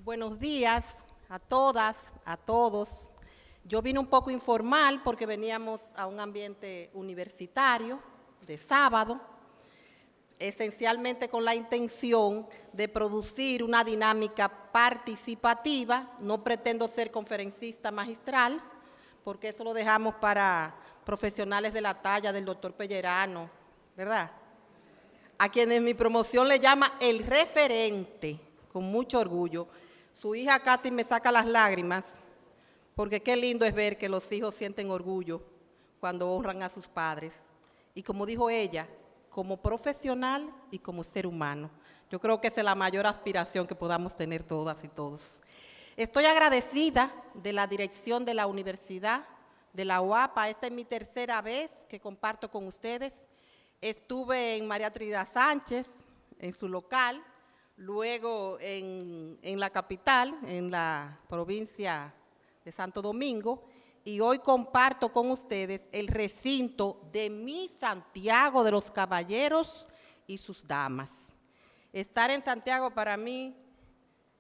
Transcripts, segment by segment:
Buenos días a todas, a todos. Yo vine un poco informal porque veníamos a un ambiente universitario de sábado, esencialmente con la intención de producir una dinámica participativa. No pretendo ser conferencista magistral, porque eso lo dejamos para profesionales de la talla del doctor Pellerano, ¿verdad? A quienes mi promoción le llama el referente, con mucho orgullo. Su hija casi me saca las lágrimas, porque qué lindo es ver que los hijos sienten orgullo cuando honran a sus padres. Y como dijo ella, como profesional y como ser humano. Yo creo que esa es la mayor aspiración que podamos tener todas y todos. Estoy agradecida de la dirección de la universidad, de la UAPA. Esta es mi tercera vez que comparto con ustedes. Estuve en María Trinidad Sánchez, en su local, luego en la capital, en la provincia de Santo Domingo, y hoy comparto con ustedes el recinto de mi Santiago de los Caballeros y sus damas. Estar en Santiago para mí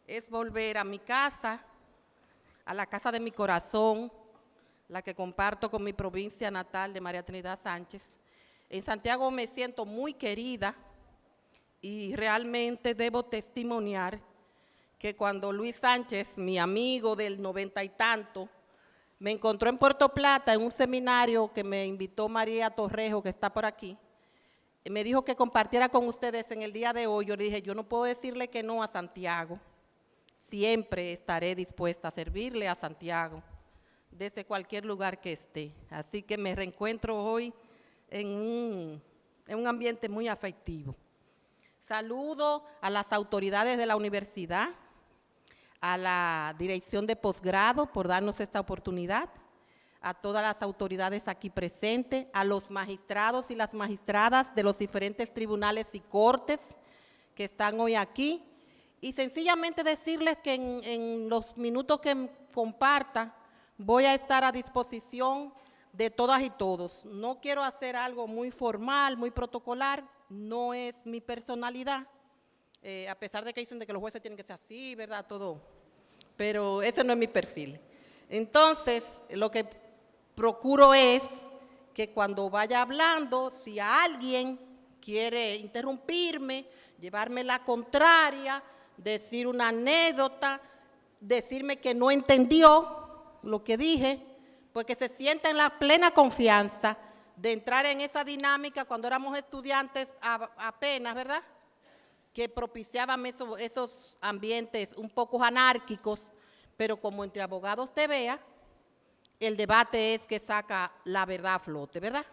es volver a mi casa, a la casa de mi corazón, la que comparto con mi provincia natal de María Trinidad Sánchez. En Santiago me siento muy querida y realmente debo testimoniar que cuando Luis Sánchez, mi amigo del 90 y tanto, me encontró en Puerto Plata en un seminario que me invitó María Torrejo, que está por aquí, me dijo que compartiera con ustedes en el día de hoy. Yo le dije, yo no puedo decirle que no a Santiago, siempre estaré dispuesta a servirle a Santiago, desde cualquier lugar que esté. Así que me reencuentro hoy en un ambiente muy afectivo. Saludo a las autoridades de la universidad, a la dirección de posgrado por darnos esta oportunidad, a todas las autoridades aquí presentes, a los magistrados y las magistradas de los diferentes tribunales y cortes que están hoy aquí, y sencillamente decirles que en los minutos que comparta voy a estar a disposición de todas y todos. No quiero hacer algo muy formal, muy protocolar, no es mi personalidad, a pesar de que dicen de que los jueces tienen que ser así, ¿verdad? Todo, pero ese no es mi perfil. Entonces, lo que procuro es que cuando vaya hablando, si alguien quiere interrumpirme, llevarme la contraria, decir una anécdota, decirme que no entendió lo que dije, pues que se sienta en la plena confianza de entrar en esa dinámica cuando éramos estudiantes apenas, ¿verdad? Que propiciaban esos ambientes un poco anárquicos, pero como entre abogados te vea, el debate es que saca la verdad a flote, ¿verdad?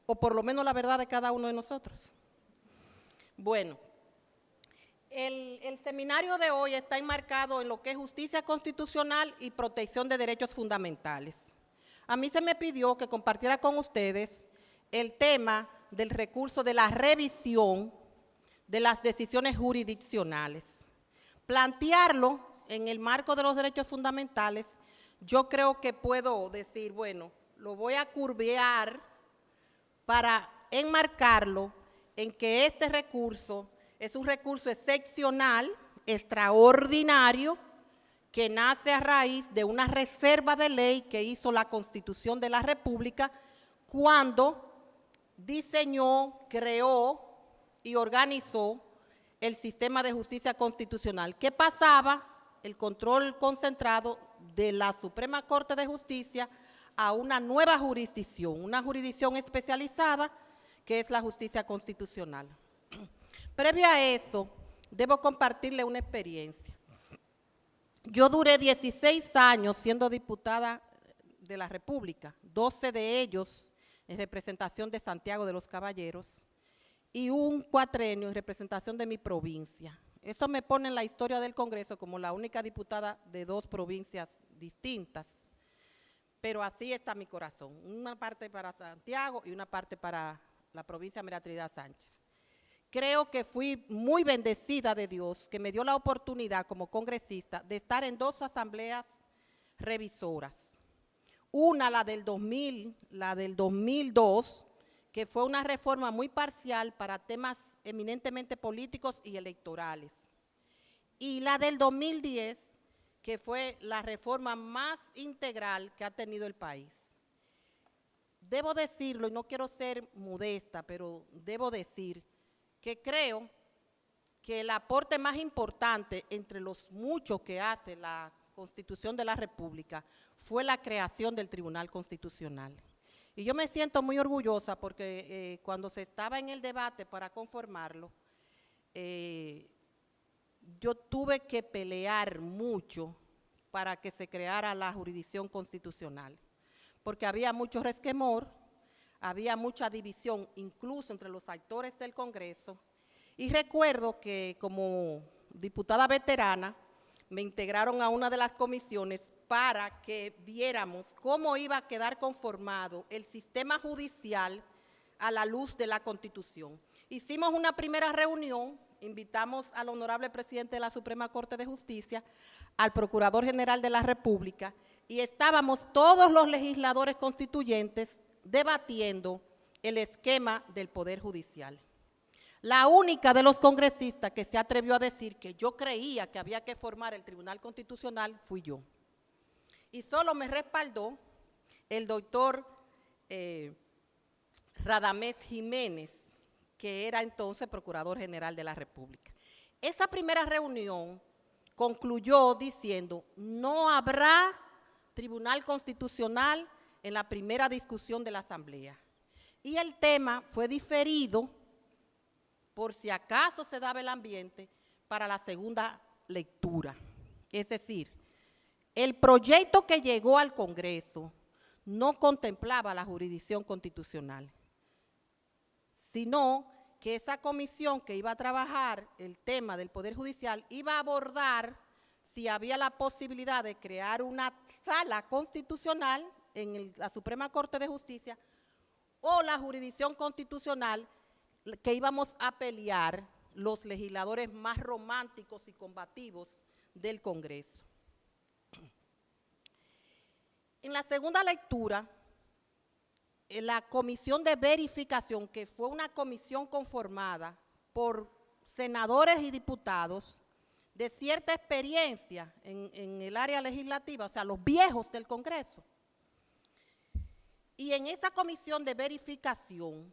O por lo menos la verdad de cada uno de nosotros. Bueno, el seminario de hoy está enmarcado en lo que es justicia constitucional y protección de derechos fundamentales. A mí se me pidió que compartiera con ustedes el tema del recurso de la revisión de las decisiones jurisdiccionales. Plantearlo en el marco de los derechos fundamentales, yo creo que puedo decir, bueno, lo voy a curvear para enmarcarlo en que este recurso es un recurso excepcional, extraordinario, que nace a raíz de una reserva de ley que hizo la Constitución de la República cuando diseñó, creó y organizó el sistema de justicia constitucional, que pasaba el control concentrado de la Suprema Corte de Justicia a una nueva jurisdicción, una jurisdicción especializada que es la justicia constitucional. Previo a eso, debo compartirle una experiencia. Yo duré 16 años siendo diputada de la República, 12 de ellos en representación de Santiago de los Caballeros y un cuatrenio en representación de mi provincia. Eso me pone en la historia del Congreso como la única diputada de dos provincias distintas, pero así está mi corazón, una parte para Santiago y una parte para la provincia de María Trinidad Sánchez. Creo que fui muy bendecida de Dios, que me dio la oportunidad como congresista de estar en dos asambleas revisoras. Una, la del 2000, la del 2002, que fue una reforma muy parcial para temas eminentemente políticos y electorales. Y la del 2010, que fue la reforma más integral que ha tenido el país. Debo decirlo, y no quiero ser modesta, pero debo decir que creo que el aporte más importante entre los muchos que hace la Constitución de la República fue la creación del Tribunal Constitucional. Y yo me siento muy orgullosa porque cuando se estaba en el debate para conformarlo, yo tuve que pelear mucho para que se creara la jurisdicción constitucional, porque había mucho resquemor, había mucha división, incluso entre los actores del Congreso, y recuerdo que como diputada veterana me integraron a una de las comisiones para que viéramos cómo iba a quedar conformado el sistema judicial a la luz de la Constitución. Hicimos una primera reunión, invitamos al honorable presidente de la Suprema Corte de Justicia, al Procurador General de la República, y estábamos todos los legisladores constituyentes debatiendo el esquema del Poder Judicial. La única de los congresistas que se atrevió a decir que yo creía que había que formar el Tribunal Constitucional fui yo. Y solo me respaldó el doctor Radamés Jiménez, que era entonces Procurador General de la República. Esa primera reunión concluyó diciendo, no habrá Tribunal Constitucional en la primera discusión de la Asamblea. Y el tema fue diferido, por si acaso se daba el ambiente, para la segunda lectura. Es decir, el proyecto que llegó al Congreso no contemplaba la jurisdicción constitucional, sino que esa comisión que iba a trabajar el tema del Poder Judicial iba a abordar si había la posibilidad de crear una sala constitucional en la Suprema Corte de Justicia o la jurisdicción constitucional que íbamos a pelear los legisladores más románticos y combativos del Congreso. En la segunda lectura, la comisión de verificación, que fue una comisión conformada por senadores y diputados de cierta experiencia en el área legislativa, o sea, los viejos del Congreso. Y en esa comisión de verificación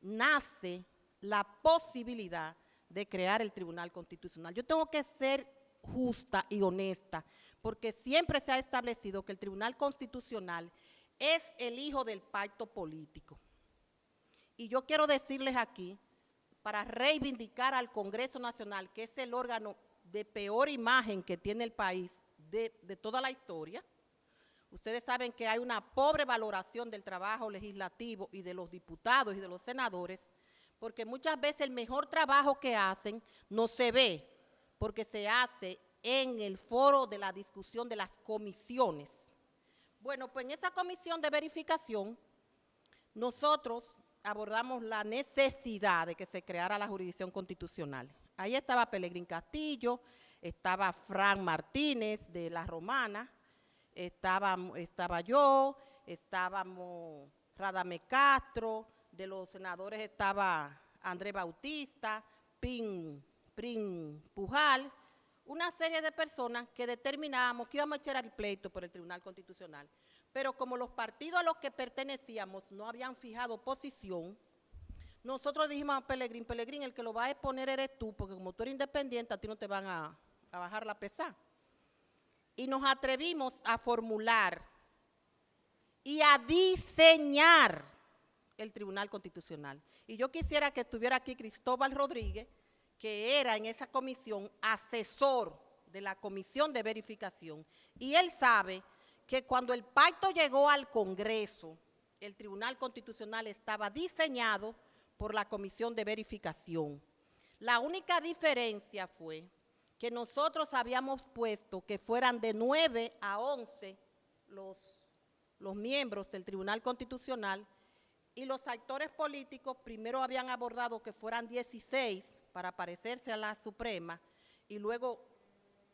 nace la posibilidad de crear el Tribunal Constitucional. Yo tengo que ser justa y honesta, porque siempre se ha establecido que el Tribunal Constitucional es el hijo del pacto político. Y yo quiero decirles aquí, para reivindicar al Congreso Nacional, que es el órgano de peor imagen que tiene el país de toda la historia. Ustedes saben que hay una pobre valoración del trabajo legislativo y de los diputados y de los senadores, porque muchas veces el mejor trabajo que hacen no se ve, porque se hace en el foro de la discusión de las comisiones. Bueno, pues en esa comisión de verificación nosotros abordamos la necesidad de que se creara la jurisdicción constitucional. Ahí estaba Pelegrín Castillo, estaba Fran Martínez de La Romana, estaba yo, estábamos Radamés Castro, de los senadores estaba Andrés Bautista, Prin Pujal, una serie de personas que determinábamos que íbamos a echar el pleito por el Tribunal Constitucional. Pero como los partidos a los que pertenecíamos no habían fijado posición, nosotros dijimos a Pelegrín, el que lo va a exponer eres tú, porque como tú eres independiente, a ti no te van a bajar la pesada. Y nos atrevimos a formular y a diseñar el Tribunal Constitucional. Y yo quisiera que estuviera aquí Cristóbal Rodríguez, que era en esa comisión asesor de la comisión de verificación. Y él sabe que cuando el pacto llegó al Congreso, el Tribunal Constitucional estaba diseñado por la comisión de verificación. La única diferencia fue que nosotros habíamos puesto que fueran de 9 a 11 los miembros del Tribunal Constitucional, y los actores políticos primero habían abordado que fueran 16 para parecerse a la Suprema, y luego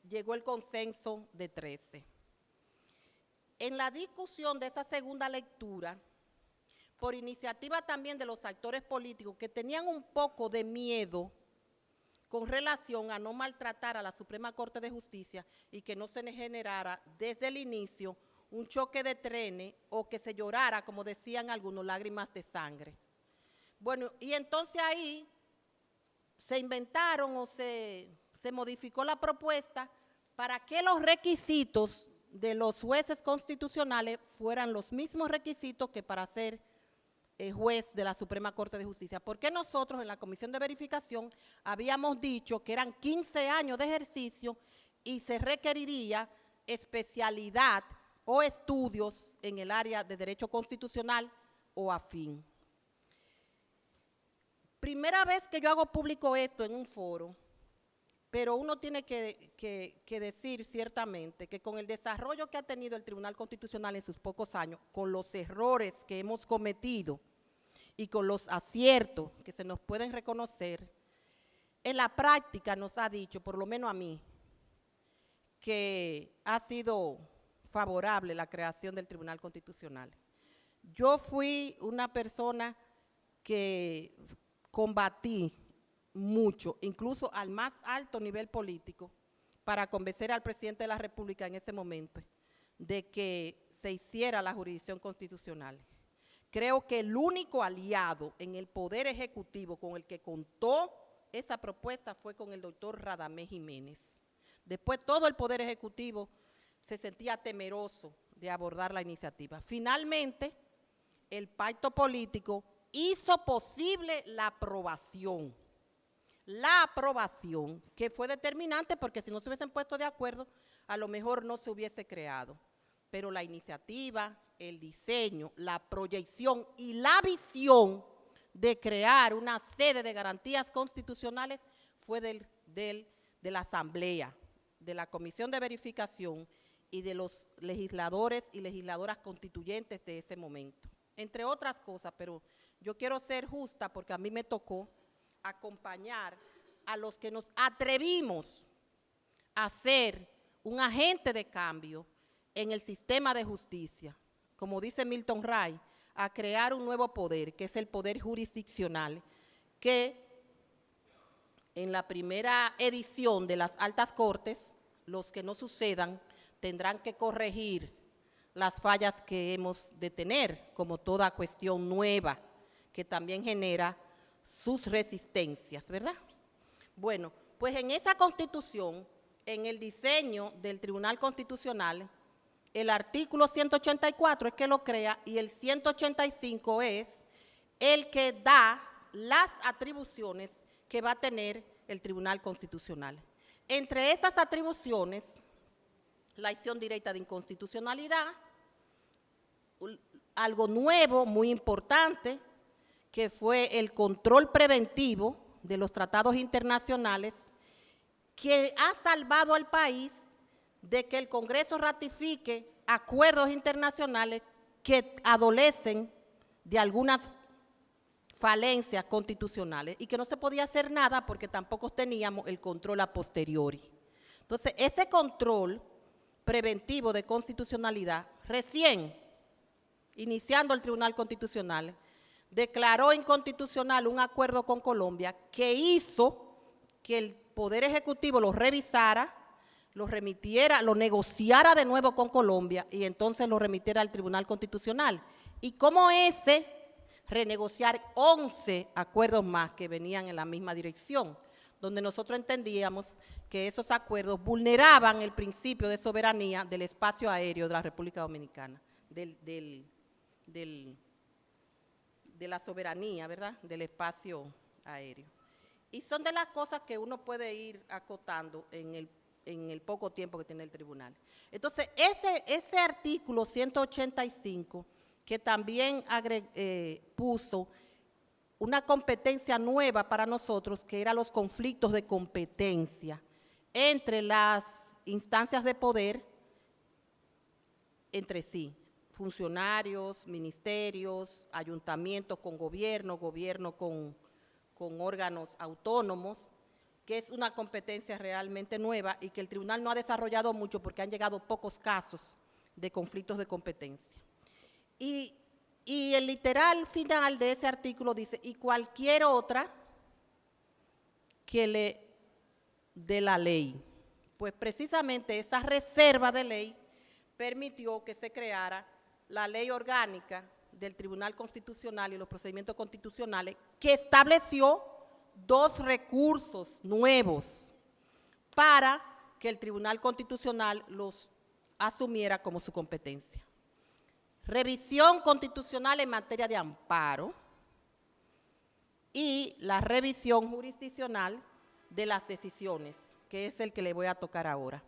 llegó el consenso de 13. En la discusión de esa segunda lectura, por iniciativa también de los actores políticos que tenían un poco de miedo con relación a no maltratar a la Suprema Corte de Justicia y que no se generara desde el inicio un choque de trenes o que se llorara, como decían algunos, lágrimas de sangre. Bueno, y entonces ahí se inventaron o se modificó la propuesta para que los requisitos de los jueces constitucionales fueran los mismos requisitos que para ser juez de la Suprema Corte de Justicia. Porque nosotros en la Comisión de Verificación habíamos dicho que eran 15 años de ejercicio y se requeriría especialidad o estudios en el área de derecho constitucional o afín. Primera vez que yo hago público esto en un foro, pero uno tiene que decir ciertamente que con el desarrollo que ha tenido el Tribunal Constitucional en sus pocos años, con los errores que hemos cometido y con los aciertos que se nos pueden reconocer, en la práctica nos ha dicho, por lo menos a mí, que ha sido favorable la creación del Tribunal Constitucional. Yo fui una persona que combatí mucho, incluso al más alto nivel político, para convencer al presidente de la República en ese momento de que se hiciera la jurisdicción constitucional. Creo que el único aliado en el Poder Ejecutivo con el que contó esa propuesta fue con el doctor Radamés Jiménez. Después todo el Poder Ejecutivo se sentía temeroso de abordar la iniciativa. Finalmente, el pacto político hizo posible la aprobación, que fue determinante porque si no se hubiesen puesto de acuerdo, a lo mejor no se hubiese creado. Pero la iniciativa, el diseño, la proyección y la visión de crear una sede de garantías constitucionales fue de la Asamblea, de la Comisión de Verificación y de los legisladores y legisladoras constituyentes de ese momento, entre otras cosas, pero yo quiero ser justa porque a mí me tocó acompañar a los que nos atrevimos a ser un agente de cambio en el sistema de justicia, como dice Milton Ray, a crear un nuevo poder, que es el poder jurisdiccional, que en la primera edición de las altas cortes, los que no sucedan tendrán que corregir las fallas que hemos de tener, como toda cuestión nueva, que también genera sus resistencias, ¿verdad? Bueno, pues en esa Constitución, en el diseño del Tribunal Constitucional, el artículo 184 es que lo crea y el 185 es el que da las atribuciones que va a tener el Tribunal Constitucional. Entre esas atribuciones, la acción directa de inconstitucionalidad, algo nuevo, muy importante, que fue el control preventivo de los tratados internacionales, que ha salvado al país de que el Congreso ratifique acuerdos internacionales que adolecen de algunas falencias constitucionales y que no se podía hacer nada porque tampoco teníamos el control a posteriori. Entonces, ese control preventivo de constitucionalidad, recién iniciando el Tribunal Constitucional, declaró inconstitucional un acuerdo con Colombia que hizo que el Poder Ejecutivo lo revisara, lo remitiera, lo negociara de nuevo con Colombia y entonces lo remitiera al Tribunal Constitucional. Y como ese, renegociar 11 acuerdos más que venían en la misma dirección, donde nosotros entendíamos que esos acuerdos vulneraban el principio de soberanía del espacio aéreo de la República Dominicana, de la soberanía, ¿verdad?, del espacio aéreo. Y son de las cosas que uno puede ir acotando en el poco tiempo que tiene el tribunal. Entonces, ese artículo 185, que también puso una competencia nueva para nosotros, que eran los conflictos de competencia entre las instancias de poder entre sí, funcionarios, ministerios, ayuntamientos con gobierno, gobierno con órganos autónomos, que es una competencia realmente nueva y que el tribunal no ha desarrollado mucho porque han llegado pocos casos de conflictos de competencia. Y el literal final de ese artículo dice, y cualquier otra que le de la ley. Pues precisamente esa reserva de ley permitió que se creara la ley orgánica del Tribunal Constitucional y los procedimientos constitucionales, que estableció 2 recursos nuevos para que el Tribunal Constitucional los asumiera como su competencia. Revisión constitucional en materia de amparo y la revisión jurisdiccional de las decisiones, que es el que le voy a tocar ahora.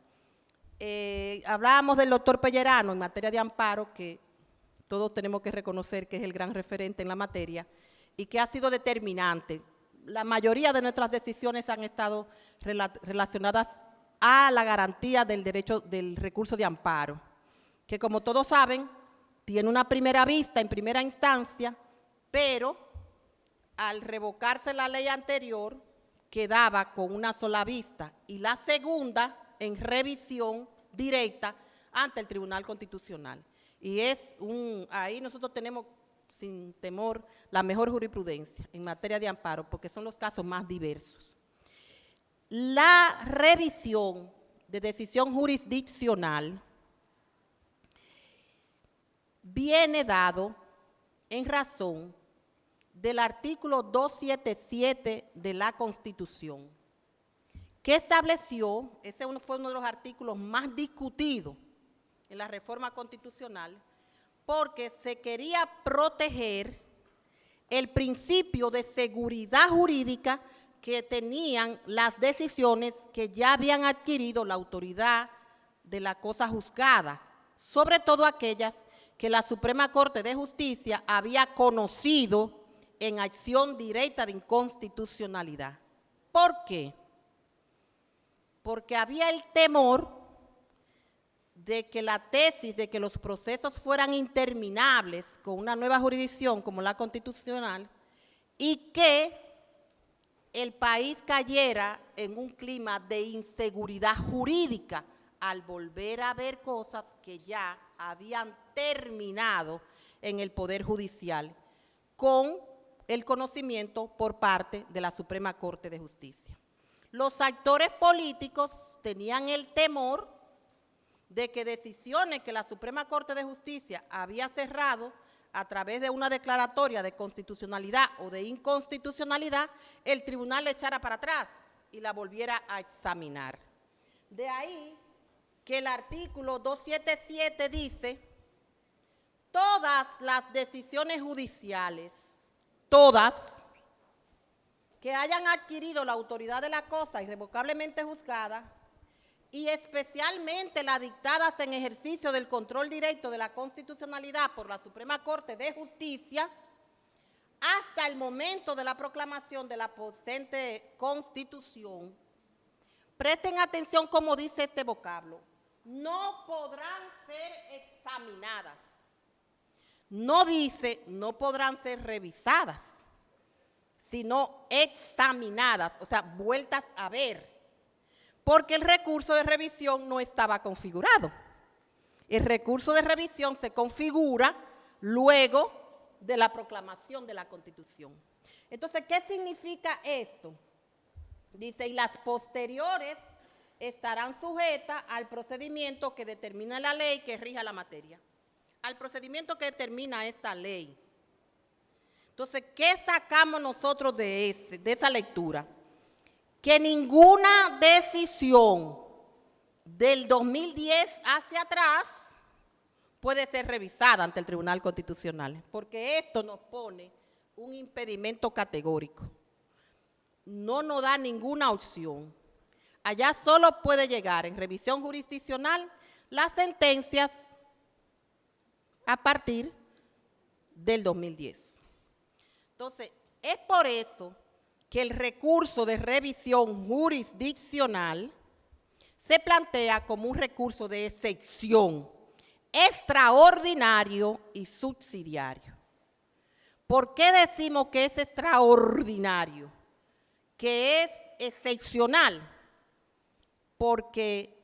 Hablábamos del doctor Pellerano en materia de amparo, que todos tenemos que reconocer que es el gran referente en la materia y que ha sido determinante. La mayoría de nuestras decisiones han estado relacionadas a la garantía del derecho del recurso de amparo, que como todos saben, tiene una primera vista en primera instancia, pero al revocarse la ley anterior, quedaba con una sola vista, y la segunda en revisión directa ante el Tribunal Constitucional. Y ahí nosotros tenemos, sin temor, la mejor jurisprudencia en materia de amparo, porque son los casos más diversos. La revisión de decisión jurisdiccional viene dado en razón del artículo 277 de la Constitución, que estableció, ese fue uno de los artículos más discutidos en la reforma constitucional, porque se quería proteger el principio de seguridad jurídica que tenían las decisiones que ya habían adquirido la autoridad de la cosa juzgada, sobre todo aquellas que la Suprema Corte de Justicia había conocido en acción directa de inconstitucionalidad. ¿Por qué? Porque había el temor de que la tesis de que los procesos fueran interminables con una nueva jurisdicción como la constitucional y que el país cayera en un clima de inseguridad jurídica al volver a ver cosas que ya habían terminado en el Poder Judicial con el conocimiento por parte de la Suprema Corte de Justicia. Los actores políticos tenían el temor de que decisiones que la Suprema Corte de Justicia había cerrado a través de una declaratoria de constitucionalidad o de inconstitucionalidad, el tribunal le echara para atrás y la volviera a examinar. De ahí que el artículo 277 dice: todas las decisiones judiciales, todas, que hayan adquirido la autoridad de la cosa irrevocablemente juzgada, y especialmente las dictadas en ejercicio del control directo de la constitucionalidad por la Suprema Corte de Justicia, hasta el momento de la proclamación de la presente Constitución, presten atención como dice este vocablo, no podrán ser examinadas. No dice no podrán ser revisadas, sino examinadas, o sea, vueltas a ver, porque el recurso de revisión no estaba configurado. El recurso de revisión se configura luego de la proclamación de la Constitución. Entonces, ¿qué significa esto? Dice, y las posteriores estarán sujetas al procedimiento que determina la ley que rija la materia. Al procedimiento que determina esta ley. Entonces, ¿qué sacamos nosotros de esa lectura? Que ninguna decisión del 2010 hacia atrás puede ser revisada ante el Tribunal Constitucional, porque esto nos pone un impedimento categórico. No nos da ninguna opción. Allá solo puede llegar en revisión jurisdiccional las sentencias a partir del 2010. Entonces, es por eso que el recurso de revisión jurisdiccional se plantea como un recurso de excepción, extraordinario y subsidiario. ¿Por qué decimos que es extraordinario? Que es excepcional, porque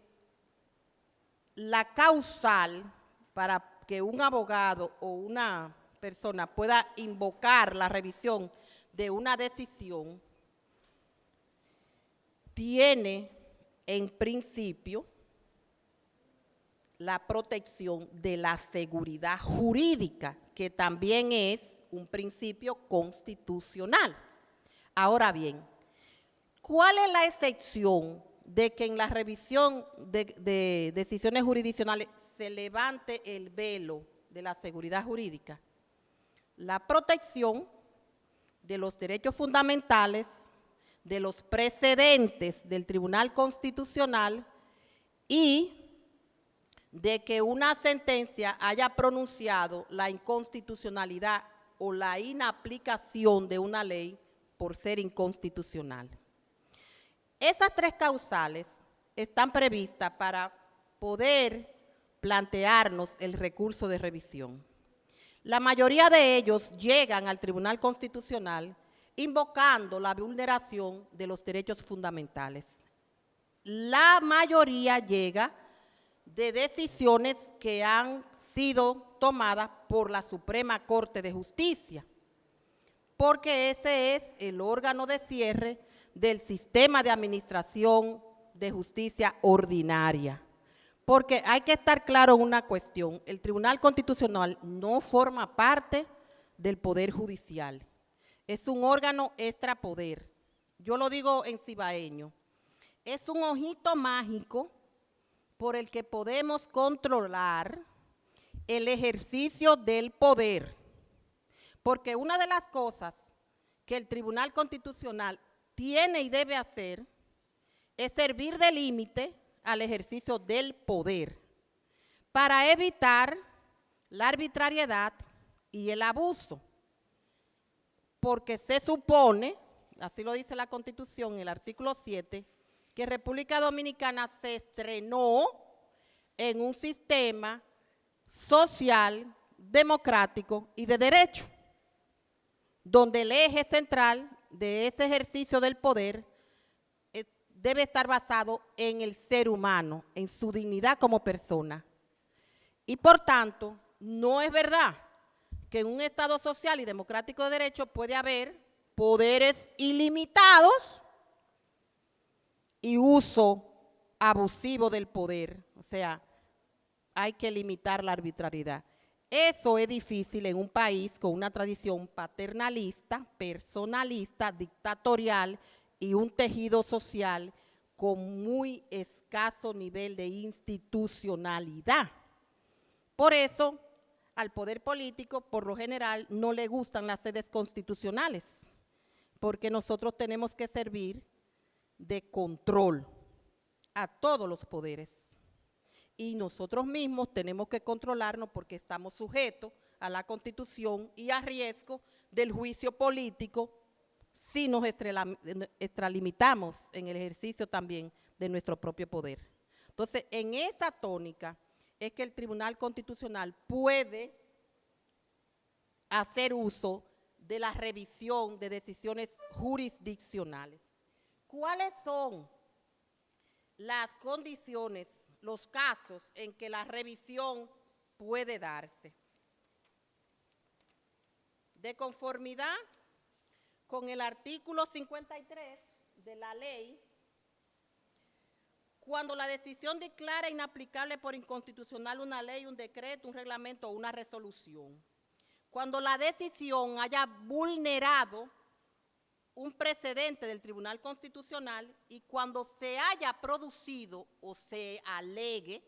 la causal para que un abogado o una persona pueda invocar la revisión de una decisión tiene en principio la protección de la seguridad jurídica, que también es un principio constitucional. Ahora bien, ¿cuál es la excepción de que en la revisión de decisiones jurisdiccionales se levante el velo de la seguridad jurídica? La protección de los derechos fundamentales, de los precedentes del Tribunal Constitucional y de que una sentencia haya pronunciado la inconstitucionalidad o la inaplicación de una ley por ser inconstitucional. Esas tres causales están previstas para poder plantearnos el recurso de revisión. La mayoría de ellos llegan al Tribunal Constitucional invocando la vulneración de los derechos fundamentales. La mayoría llega de decisiones que han sido tomadas por la Suprema Corte de Justicia, porque ese es el órgano de cierre del sistema de administración de justicia ordinaria. Porque hay que estar claro en una cuestión: el Tribunal Constitucional no forma parte del Poder Judicial, es un órgano extrapoder. Yo lo digo en cibaeño, es un ojito mágico por el que podemos controlar el ejercicio del poder. Porque una de las cosas que el Tribunal Constitucional tiene y debe hacer es servir de límite al ejercicio del poder para evitar la arbitrariedad y el abuso. Porque se supone, así lo dice la Constitución, el artículo 7, que República Dominicana se estrenó en un sistema social, democrático y de derecho, donde el eje central de ese ejercicio del poder debe estar basado en el ser humano, en su dignidad como persona. Y por tanto, no es verdad que en un Estado social y democrático de derecho puede haber poderes ilimitados y uso abusivo del poder. O sea, hay que limitar la arbitrariedad. Eso es difícil en un país con una tradición paternalista, personalista, dictatorial y un tejido social con muy escaso nivel de institucionalidad. Por eso, al poder político, por lo general, no le gustan las sedes constitucionales, porque nosotros tenemos que servir de control a todos los poderes. Y nosotros mismos tenemos que controlarnos porque estamos sujetos a la Constitución y a riesgo del juicio político si nos extralimitamos en el ejercicio también de nuestro propio poder. Entonces, en esa tónica es que el Tribunal Constitucional puede hacer uso de la revisión de decisiones jurisdiccionales. ¿Cuáles son las condiciones, los casos en que la revisión puede darse? De conformidad con el artículo 53 de la ley, cuando la decisión declara inaplicable por inconstitucional una ley, un decreto, un reglamento o una resolución. Cuando la decisión haya vulnerado un precedente del Tribunal Constitucional y cuando se haya producido o se alegue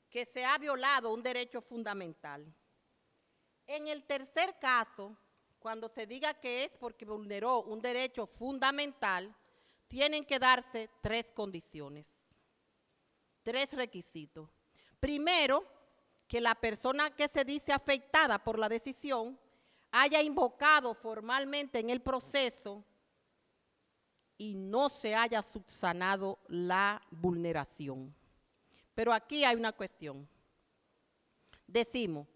que se ha violado un derecho fundamental. En el tercer caso, cuando se diga que es porque vulneró un derecho fundamental, tienen que darse tres condiciones, tres requisitos. Primero, que la persona que se dice afectada por la decisión haya invocado formalmente en el proceso y no se haya subsanado la vulneración. Pero aquí hay una cuestión. Decimos,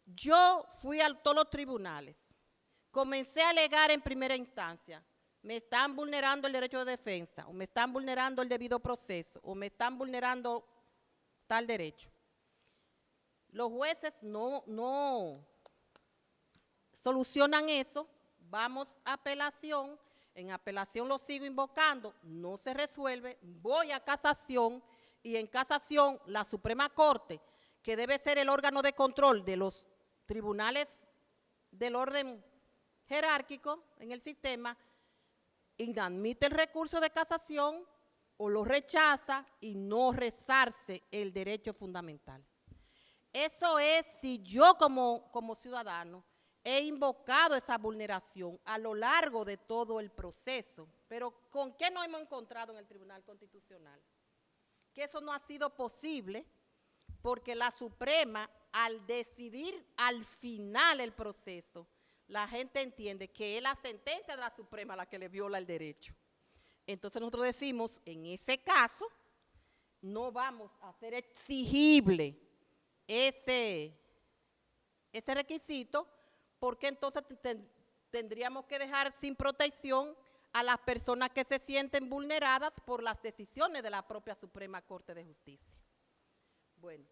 yo fui a todos los tribunales, comencé a alegar en primera instancia, me están vulnerando el derecho de defensa, o me están vulnerando el debido proceso, o me están vulnerando tal derecho. Los jueces no solucionan eso, vamos a apelación, en apelación lo sigo invocando, no se resuelve, voy a casación y en casación la Suprema Corte, que debe ser el órgano de control de los tribunales del orden jerárquico en el sistema, inadmite el recurso de casación o lo rechaza y no resarce el derecho fundamental. Eso es si yo como ciudadano he invocado esa vulneración a lo largo de todo el proceso. Pero ¿con qué nos hemos encontrado en el Tribunal Constitucional? Que eso no ha sido posible porque la Suprema, al decidir al final el proceso, la gente entiende que es la sentencia de la Suprema la que le viola el derecho. Entonces nosotros decimos, en ese caso, no vamos a hacer exigible ese requisito, porque entonces tendríamos que dejar sin protección a las personas que se sienten vulneradas por las decisiones de la propia Suprema Corte de Justicia. Bueno,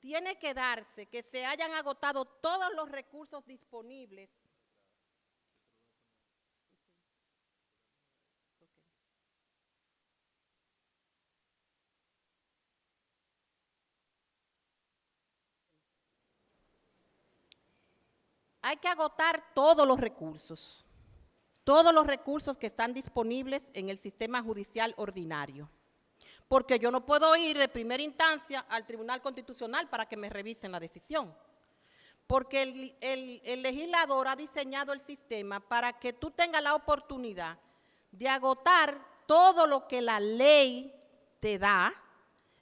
tiene que darse que se hayan agotado todos los recursos disponibles. Hay que agotar todos los recursos que están disponibles en el sistema judicial ordinario. Porque yo no puedo ir de primera instancia al Tribunal Constitucional para que me revisen la decisión. Porque el legislador ha diseñado el sistema para que tú tengas la oportunidad de agotar todo lo que la ley te da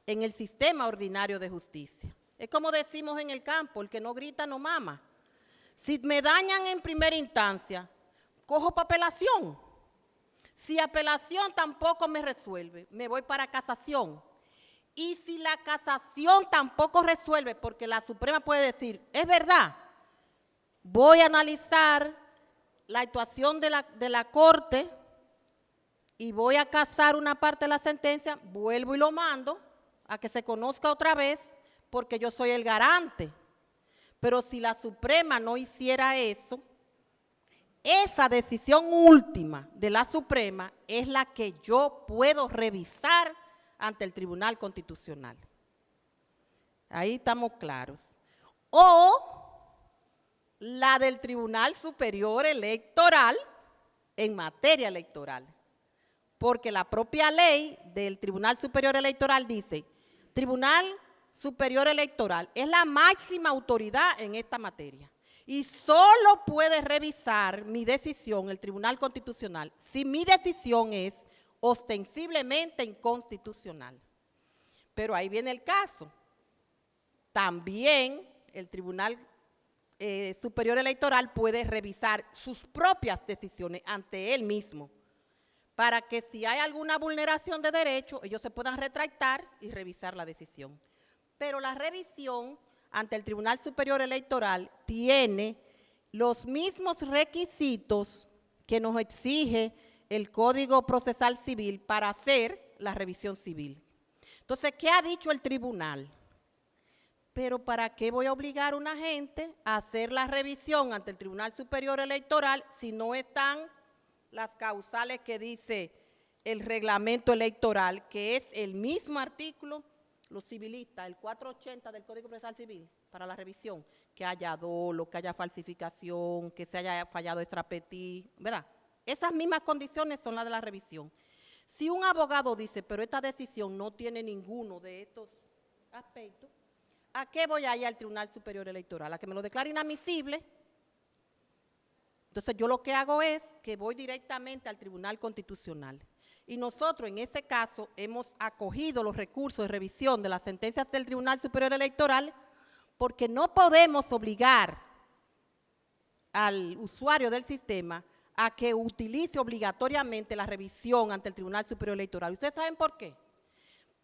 en el sistema ordinario de justicia. Es como decimos en el campo, el que no grita no mama. Si me dañan en primera instancia, cojo para apelación. Si apelación tampoco me resuelve, me voy para casación. Y si la casación tampoco resuelve, porque la Suprema puede decir, es verdad, voy a analizar la actuación de la Corte y voy a casar una parte de la sentencia, vuelvo y lo mando a que se conozca otra vez, porque yo soy el garante. Pero si la Suprema no hiciera eso, esa decisión última de la Suprema es la que yo puedo revisar ante el Tribunal Constitucional. Ahí estamos claros. O la del Tribunal Superior Electoral en materia electoral. Porque la propia ley del Tribunal Superior Electoral dice, Tribunal Superior Electoral es la máxima autoridad en esta materia y solo puede revisar mi decisión, el Tribunal Constitucional, si mi decisión es ostensiblemente inconstitucional. Pero ahí viene el caso. También el Tribunal Superior Electoral puede revisar sus propias decisiones ante él mismo, para que si hay alguna vulneración de derecho, ellos se puedan retractar y revisar la decisión. Pero la revisión ante el Tribunal Superior Electoral tiene los mismos requisitos que nos exige el Código Procesal Civil para hacer la revisión civil. Entonces, ¿qué ha dicho el tribunal? Pero ¿para qué voy a obligar a una gente a hacer la revisión ante el Tribunal Superior Electoral si no están las causales que dice el reglamento electoral, que es el mismo artículo, los civilistas, el 480 del Código Procesal Civil, para la revisión, que haya dolo, que haya falsificación, que se haya fallado extrapetí, ¿verdad? Esas mismas condiciones son las de la revisión. Si un abogado dice, pero esta decisión no tiene ninguno de estos aspectos, ¿a qué voy a ir al Tribunal Superior Electoral? ¿A que me lo declare inadmisible? Entonces yo lo que hago es que voy directamente al Tribunal Constitucional. Y nosotros en ese caso hemos acogido los recursos de revisión de las sentencias del Tribunal Superior Electoral porque no podemos obligar al usuario del sistema a que utilice obligatoriamente la revisión ante el Tribunal Superior Electoral. ¿Ustedes saben por qué?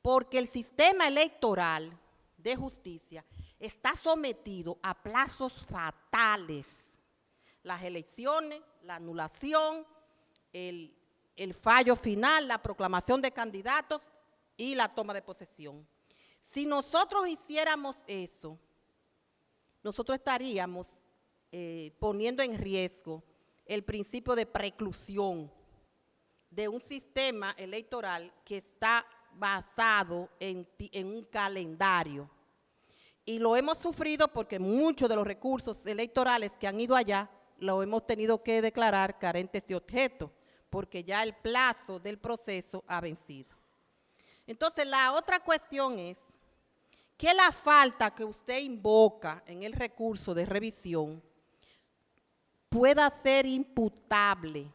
Porque el sistema electoral de justicia está sometido a plazos fatales. Las elecciones, la anulación, el fallo final, la proclamación de candidatos y la toma de posesión. Si nosotros hiciéramos eso, nosotros estaríamos poniendo en riesgo el principio de preclusión de un sistema electoral que está basado en un calendario. Y lo hemos sufrido porque muchos de los recursos electorales que han ido allá lo hemos tenido que declarar carentes de objeto, porque ya el plazo del proceso ha vencido. Entonces, la otra cuestión es que la falta que usted invoca en el recurso de revisión pueda ser imputable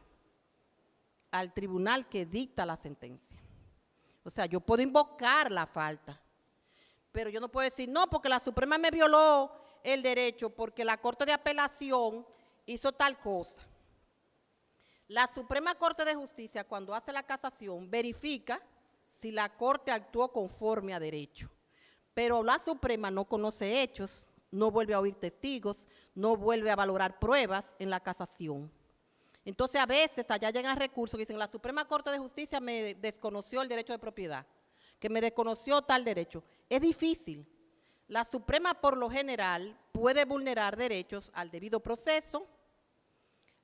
al tribunal que dicta la sentencia. O sea, yo puedo invocar la falta, pero yo no puedo decir, no, porque la Suprema me violó el derecho porque la Corte de Apelación hizo tal cosa. La Suprema Corte de Justicia, cuando hace la casación, verifica si la Corte actuó conforme a derecho. Pero la Suprema no conoce hechos, no vuelve a oír testigos, no vuelve a valorar pruebas en la casación. Entonces, a veces allá llegan recursos que dicen, la Suprema Corte de Justicia me desconoció el derecho de propiedad, que me desconoció tal derecho. Es difícil. La Suprema, por lo general, puede vulnerar derechos al debido proceso,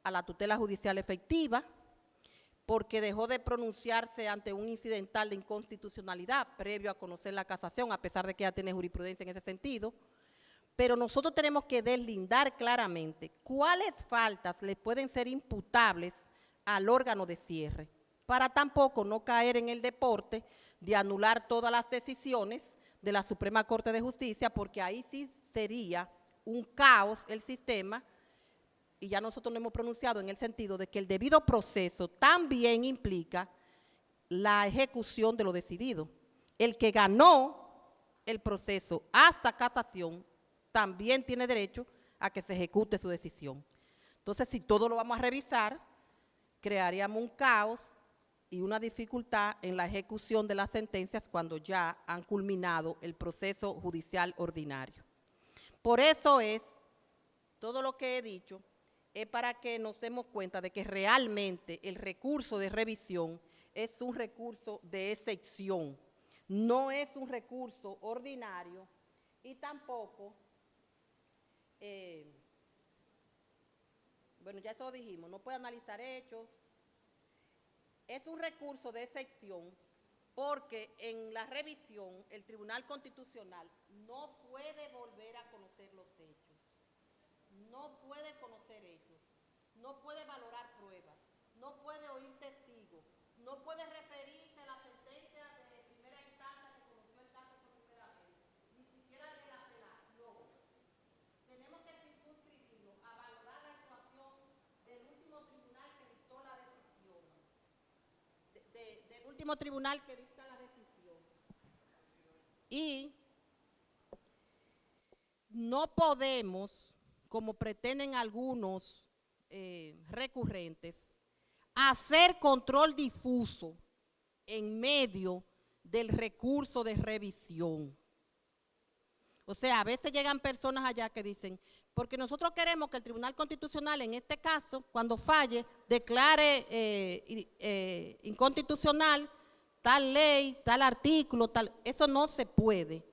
a la tutela judicial efectiva, porque dejó de pronunciarse ante un incidental de inconstitucionalidad previo a conocer la casación, a pesar de que ya tiene jurisprudencia en ese sentido. Pero nosotros tenemos que deslindar claramente cuáles faltas le pueden ser imputables al órgano de cierre, para tampoco no caer en el deporte de anular todas las decisiones de la Suprema Corte de Justicia, porque ahí sí sería un caos el sistema, y ya nosotros nos hemos pronunciado en el sentido de que el debido proceso también implica la ejecución de lo decidido. El que ganó el proceso hasta casación también tiene derecho a que se ejecute su decisión. Entonces, si todo lo vamos a revisar, crearíamos un caos y una dificultad en la ejecución de las sentencias cuando ya han culminado el proceso judicial ordinario. Por eso es, todo lo que he dicho, es para que nos demos cuenta de que realmente el recurso de revisión es un recurso de excepción, no es un recurso ordinario y tampoco, bueno, ya eso lo dijimos, no puede analizar hechos, es un recurso de excepción porque en la revisión el Tribunal Constitucional no puede volver a conocer los hechos. No puede conocer hechos, no puede valorar pruebas, no puede oír testigos, no puede referirse a la sentencia de primera instancia que conoció el caso por primera vez, ni siquiera de la apelación. Tenemos que circunscribirlo a valorar la actuación del último tribunal que dictó la decisión, del último tribunal que dicta la decisión. Y no podemos, como pretenden algunos recurrentes, hacer control difuso en medio del recurso de revisión. O sea, a veces llegan personas allá que dicen, porque nosotros queremos que el Tribunal Constitucional, en este caso, cuando falle, declare inconstitucional tal ley, tal artículo, tal. Eso no se puede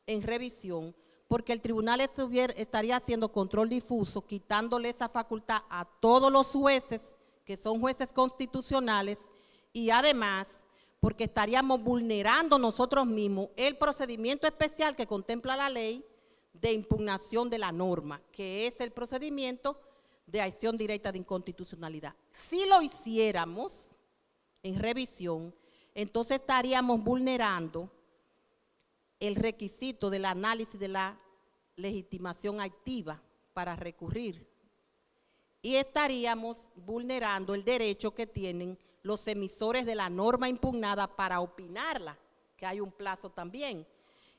en revisión, porque el tribunal estaría haciendo control difuso, quitándole esa facultad a todos los jueces, que son jueces constitucionales, y además, porque estaríamos vulnerando nosotros mismos el procedimiento especial que contempla la ley de impugnación de la norma, que es el procedimiento de acción directa de inconstitucionalidad. Si lo hiciéramos en revisión, entonces estaríamos vulnerando el requisito del análisis de la legitimación activa para recurrir y estaríamos vulnerando el derecho que tienen los emisores de la norma impugnada para opinarla, que hay un plazo también,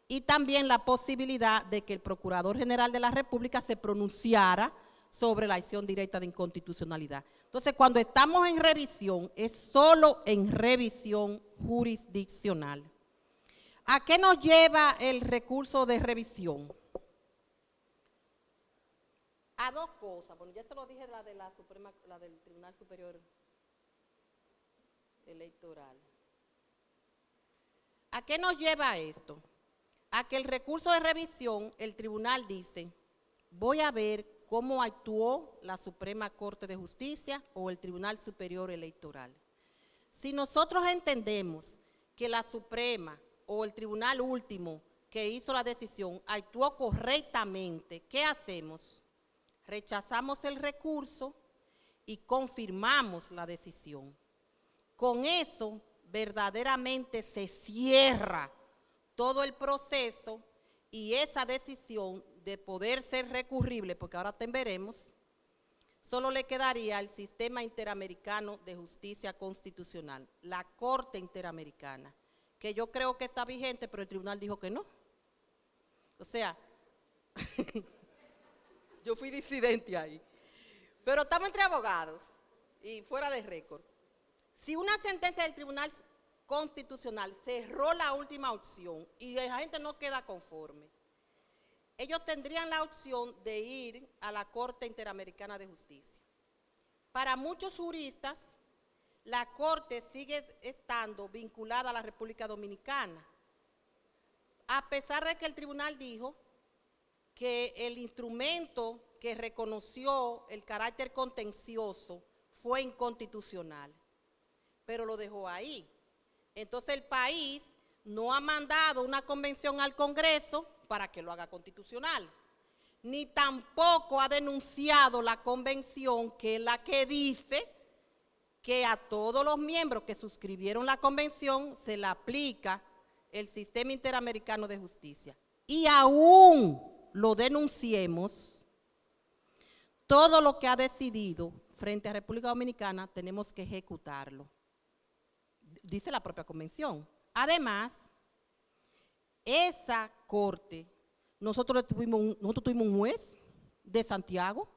y también la posibilidad de que el Procurador General de la República se pronunciara sobre la acción directa de inconstitucionalidad. Entonces, cuando estamos en revisión, es solo en revisión jurisdiccional. ¿A qué nos lleva el recurso de revisión? A dos cosas. Bueno, ya se lo dije la de la Suprema, la del Tribunal Superior Electoral. ¿A qué nos lleva esto? A que el recurso de revisión, el tribunal dice, voy a ver cómo actuó la Suprema Corte de Justicia o el Tribunal Superior Electoral. Si nosotros entendemos que la Suprema o el Tribunal último que hizo la decisión actuó correctamente, ¿qué hacemos? Rechazamos el recurso y confirmamos la decisión. Con eso, verdaderamente se cierra todo el proceso y esa decisión de poder ser recurrible, porque ahora veremos, solo le quedaría al Sistema Interamericano de Justicia Constitucional, la Corte Interamericana, que yo creo que está vigente, pero el tribunal dijo que no. O sea, yo fui disidente ahí. Pero estamos entre abogados y fuera de récord. Si una sentencia del Tribunal Constitucional cerró la última opción y la gente no queda conforme, ellos tendrían la opción de ir a la Corte Interamericana de Justicia. Para muchos juristas, la Corte sigue estando vinculada a la República Dominicana, a pesar de que el tribunal dijo que el instrumento que reconoció el carácter contencioso fue inconstitucional, pero lo dejó ahí. Entonces el país no ha mandado una convención al Congreso para que lo haga constitucional, ni tampoco ha denunciado la convención, que es la que dice que a todos los miembros que suscribieron la convención se le aplica el Sistema Interamericano de Justicia. Y aún lo denunciemos, todo lo que ha decidido frente a República Dominicana tenemos que ejecutarlo, dice la propia convención. Además, esa corte, nosotros tuvimos un juez de Santiago,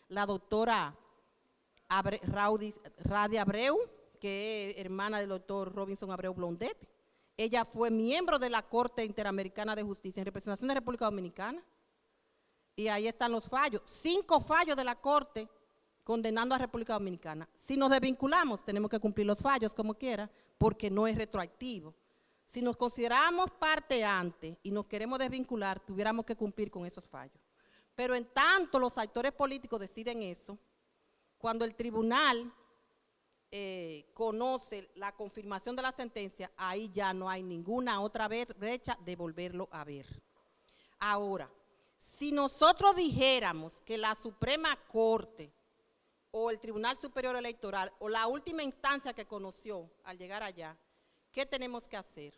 la doctora Radi Abreu, que es hermana del doctor Robinson Abreu Blondet. Ella fue miembro de la Corte Interamericana de Justicia en representación de República Dominicana. Y ahí están los fallos, 5 fallos de la Corte condenando a República Dominicana. Si nos desvinculamos, tenemos que cumplir los fallos como quiera, porque no es retroactivo. Si nos consideramos parte antes y nos queremos desvincular, tuviéramos que cumplir con esos fallos. Pero en tanto los actores políticos deciden eso, cuando el tribunal conoce la confirmación de la sentencia, ahí ya no hay ninguna otra brecha de volverlo a ver. Ahora, si nosotros dijéramos que la Suprema Corte o el Tribunal Superior Electoral o la última instancia que conoció al llegar allá, ¿qué tenemos que hacer?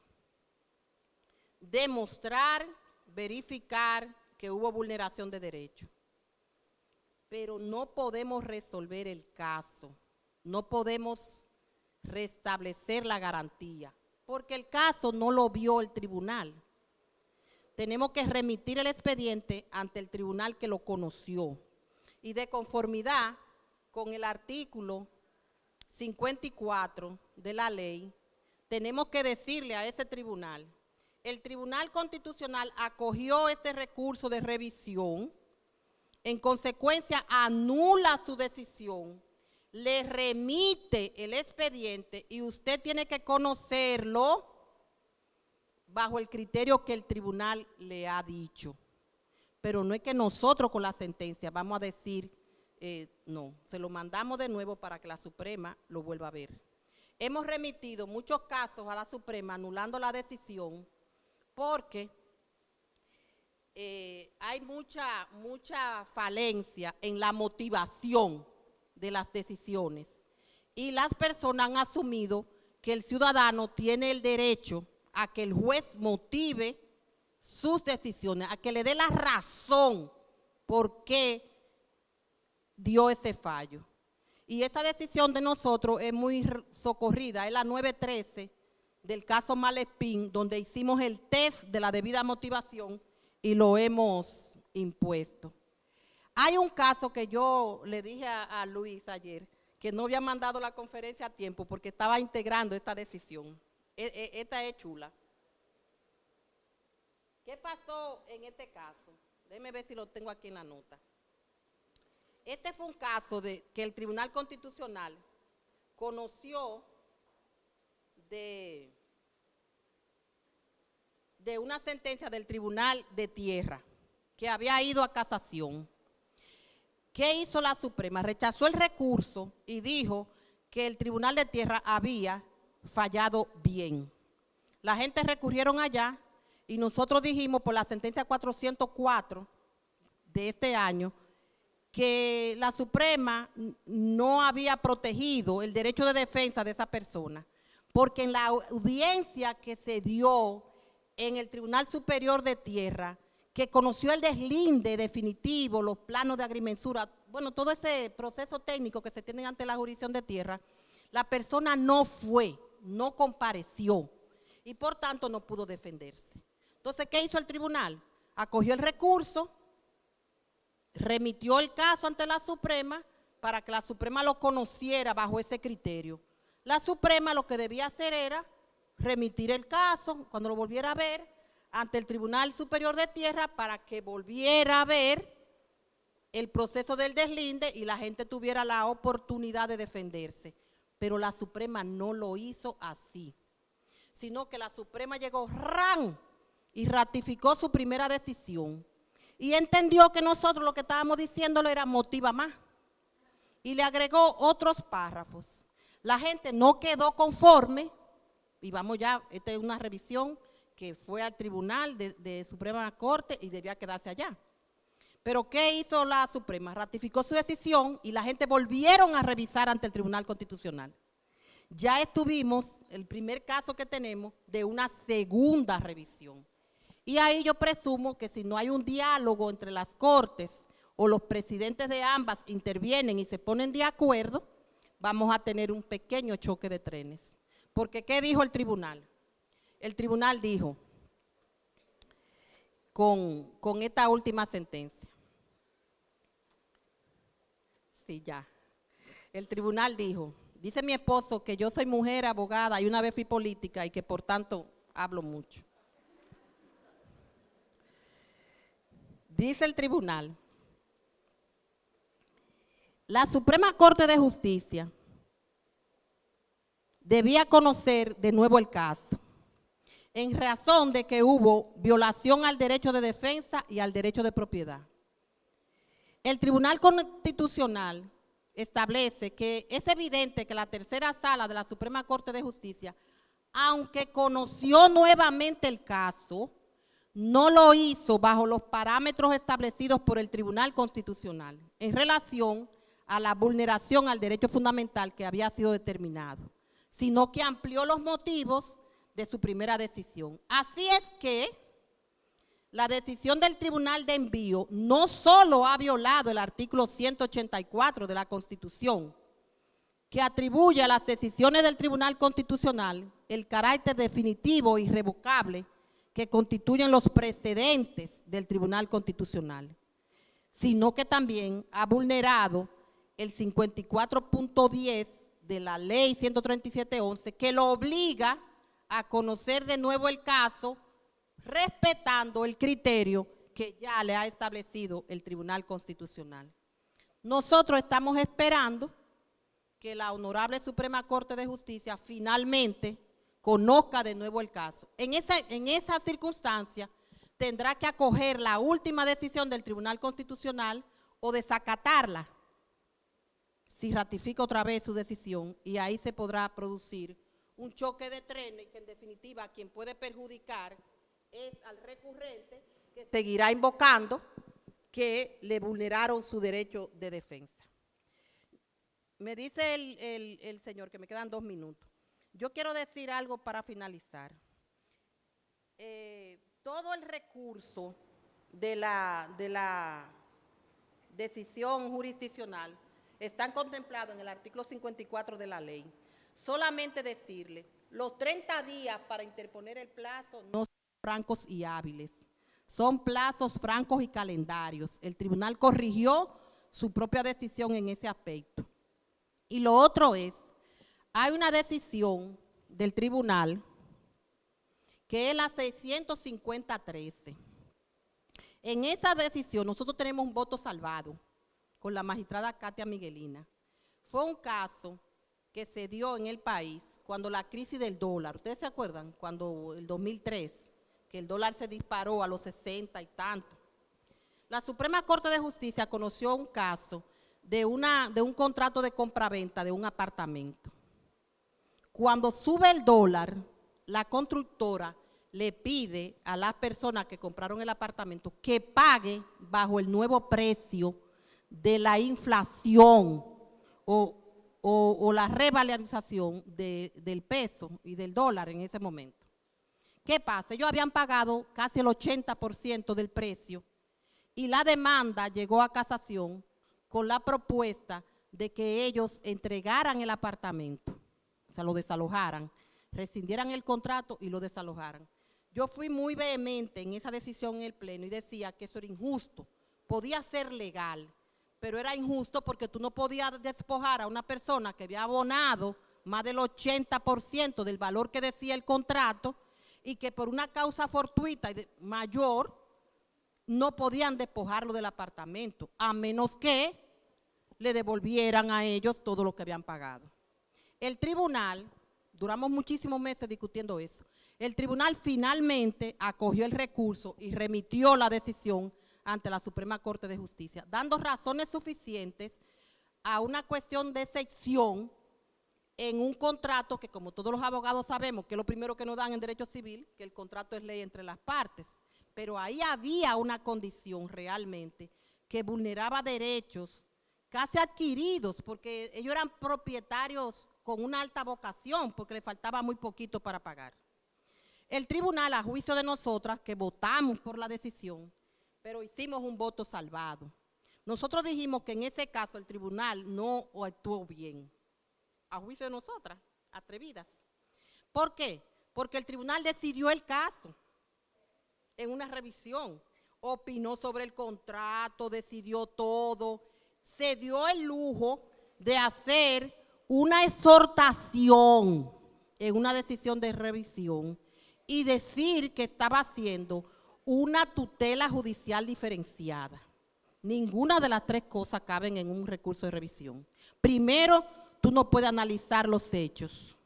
Demostrar, verificar que hubo vulneración de derechos. Pero no podemos resolver el caso, no podemos restablecer la garantía, porque el caso no lo vio el tribunal. Tenemos que remitir el expediente ante el tribunal que lo conoció. Y de conformidad con el artículo 54 de la ley, tenemos que decirle a ese tribunal, el Tribunal Constitucional acogió este recurso de revisión, en consecuencia anula su decisión, le remite el expediente y usted tiene que conocerlo bajo el criterio que el tribunal le ha dicho. Pero no es que nosotros con la sentencia vamos a decir, no, se lo mandamos de nuevo para que la Suprema lo vuelva a ver. Hemos remitido muchos casos a la Suprema anulando la decisión porque hay mucha falencia en la motivación de las decisiones y las personas han asumido que el ciudadano tiene el derecho a que el juez motive sus decisiones, a que le dé la razón por qué dio ese fallo. Y esa decisión de nosotros es muy socorrida, es la 913 del caso Malespín, donde hicimos el test de la debida motivación y lo hemos impuesto. Hay un caso que yo le dije a Luis ayer, que no había mandado la conferencia a tiempo porque estaba integrando esta decisión. Esta es chula. ¿Qué pasó en este caso? Déjeme ver si lo tengo aquí en la nota. Este fue un caso de que el Tribunal Constitucional conoció de una sentencia del Tribunal de Tierra que había ido a casación. ¿qué hizo la Suprema? Rechazó el recurso y dijo que el Tribunal de Tierra había fallado bien. La gente recurrieron allá y nosotros dijimos por la sentencia 404 de este año que la Suprema no había protegido el derecho de defensa de esa persona, porque en la audiencia que se dio en el Tribunal Superior de Tierra, que conoció el deslinde definitivo, los planos de agrimensura, bueno, todo ese proceso técnico que se tiene ante la jurisdicción de tierra, la persona no fue, no compareció y por tanto no pudo defenderse. Entonces, ¿qué hizo el tribunal? Acogió el recurso, remitió el caso ante la Suprema para que la Suprema lo conociera bajo ese criterio. La Suprema lo que debía hacer era remitir el caso, cuando lo volviera a ver, ante el Tribunal Superior de Tierra para que volviera a ver el proceso del deslinde y la gente tuviera la oportunidad de defenderse. Pero la Suprema no lo hizo así, sino que la Suprema llegó ¡ran! Y ratificó su primera decisión. Y entendió que nosotros lo que estábamos diciéndole era motiva más. Y le agregó otros párrafos. La gente no quedó conforme, y vamos ya, esta es una revisión que fue al Tribunal de Suprema Corte y debía quedarse allá. Pero ¿qué hizo la Suprema? Ratificó su decisión y la gente volvieron a revisar ante el Tribunal Constitucional. Ya estuvimos, el primer caso que tenemos, de una segunda revisión. Y ahí yo presumo que si no hay un diálogo entre las Cortes o los presidentes de ambas intervienen y se ponen de acuerdo, vamos a tener un pequeño choque de trenes. Porque ¿qué dijo el tribunal? El tribunal dijo, con esta última sentencia, sí, ya, el tribunal dijo, dice mi esposo que yo soy mujer, abogada y una vez fui política y que por tanto hablo mucho. Dice el tribunal, la Suprema Corte de Justicia debía conocer de nuevo el caso, en razón de que hubo violación al derecho de defensa y al derecho de propiedad. El Tribunal Constitucional establece que es evidente que la tercera sala de la Suprema Corte de Justicia, aunque conoció nuevamente el caso, no lo hizo bajo los parámetros establecidos por el Tribunal Constitucional en relación a la vulneración al derecho fundamental que había sido determinado, sino que amplió los motivos de su primera decisión. Así es que la decisión del Tribunal de Envío no solo ha violado el artículo 184 de la Constitución, que atribuye a las decisiones del Tribunal Constitucional el carácter definitivo e irrevocable que constituyen los precedentes del Tribunal Constitucional, sino que también ha vulnerado el 54.10 de la Ley 137.11, que lo obliga a conocer de nuevo el caso, respetando el criterio que ya le ha establecido el Tribunal Constitucional. Nosotros estamos esperando que la Honorable Suprema Corte de Justicia finalmente conozca de nuevo el caso. En esa circunstancia tendrá que acoger la última decisión del Tribunal Constitucional o desacatarla si ratifica otra vez su decisión, y ahí se podrá producir un choque de trenes que en definitiva quien puede perjudicar es al recurrente, que seguirá invocando que le vulneraron su derecho de defensa. Me dice el señor que me quedan 2 minutos. Yo quiero decir algo para finalizar. Todo el recurso de la decisión jurisdiccional están contemplados en el artículo 54 de la ley. Solamente decirle, los 30 días para interponer el plazo no son francos y hábiles, son plazos francos y calendarios. El tribunal corrigió su propia decisión en ese aspecto. Y lo otro es, hay una decisión del tribunal que es la 650-13. En esa decisión nosotros tenemos un voto salvado con la magistrada Katia Miguelina. Fue un caso que se dio en el país cuando la crisis del dólar, ¿ustedes se acuerdan? Cuando el 2003, que el dólar se disparó a los 60 y tanto. La Suprema Corte de Justicia conoció un caso de un contrato de compraventa de un apartamento. Cuando sube el dólar, la constructora le pide a las personas que compraron el apartamento que pague bajo el nuevo precio de la inflación o la revalorización del peso y del dólar en ese momento. ¿Qué pasa? Ellos habían pagado casi el 80% del precio y la demanda llegó a casación con la propuesta de que ellos entregaran el apartamento, o sea, lo desalojaran, rescindieran el contrato y lo desalojaran. Yo fui muy vehemente en esa decisión en el Pleno y decía que eso era injusto. Podía ser legal, pero era injusto porque tú no podías despojar a una persona que había abonado más del 80% del valor que decía el contrato y que por una causa fortuita mayor no podían despojarlo del apartamento, a menos que le devolvieran a ellos todo lo que habían pagado. El tribunal, duramos muchísimos meses discutiendo eso, el tribunal finalmente acogió el recurso y remitió la decisión ante la Suprema Corte de Justicia, dando razones suficientes a una cuestión de excepción en un contrato que, como todos los abogados sabemos, que es lo primero que nos dan en derecho civil, que el contrato es ley entre las partes, pero ahí había una condición realmente que vulneraba derechos casi adquiridos, porque ellos eran propietarios con una alta vocación, porque les faltaba muy poquito para pagar. El tribunal, a juicio de nosotras, que votamos por la decisión, pero hicimos un voto salvado. Nosotros dijimos que en ese caso el tribunal no actuó bien, a juicio de nosotras, atrevidas. ¿Por qué? Porque el tribunal decidió el caso en una revisión, opinó sobre el contrato, decidió todo, se dio el lujo de hacer una exhortación en una decisión de revisión y decir que estaba haciendo una tutela judicial diferenciada. Ninguna de las tres cosas caben en un recurso de revisión. Primero, tú no puedes analizar los hechos.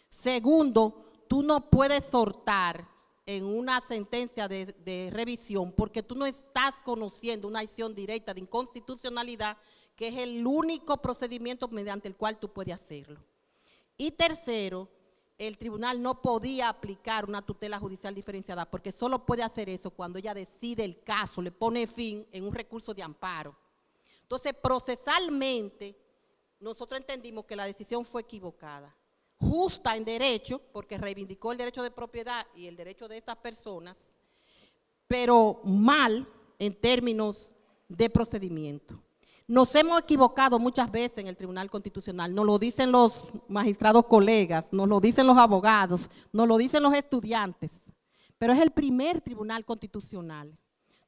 Segundo, tú no puedes exhortar en una sentencia de revisión porque tú no estás conociendo una acción directa de inconstitucionalidad, que es el único procedimiento mediante el cual tú puedes hacerlo. Y tercero, el tribunal no podía aplicar una tutela judicial diferenciada porque solo puede hacer eso cuando ella decide el caso, le pone fin en un recurso de amparo. Entonces, procesalmente, nosotros entendimos que la decisión fue equivocada. Justa en derecho, porque reivindicó el derecho de propiedad y el derecho de estas personas, pero mal en términos de procedimiento. Nos hemos equivocado muchas veces en el Tribunal Constitucional, nos lo dicen los magistrados colegas, nos lo dicen los abogados, nos lo dicen los estudiantes, pero es el primer Tribunal Constitucional.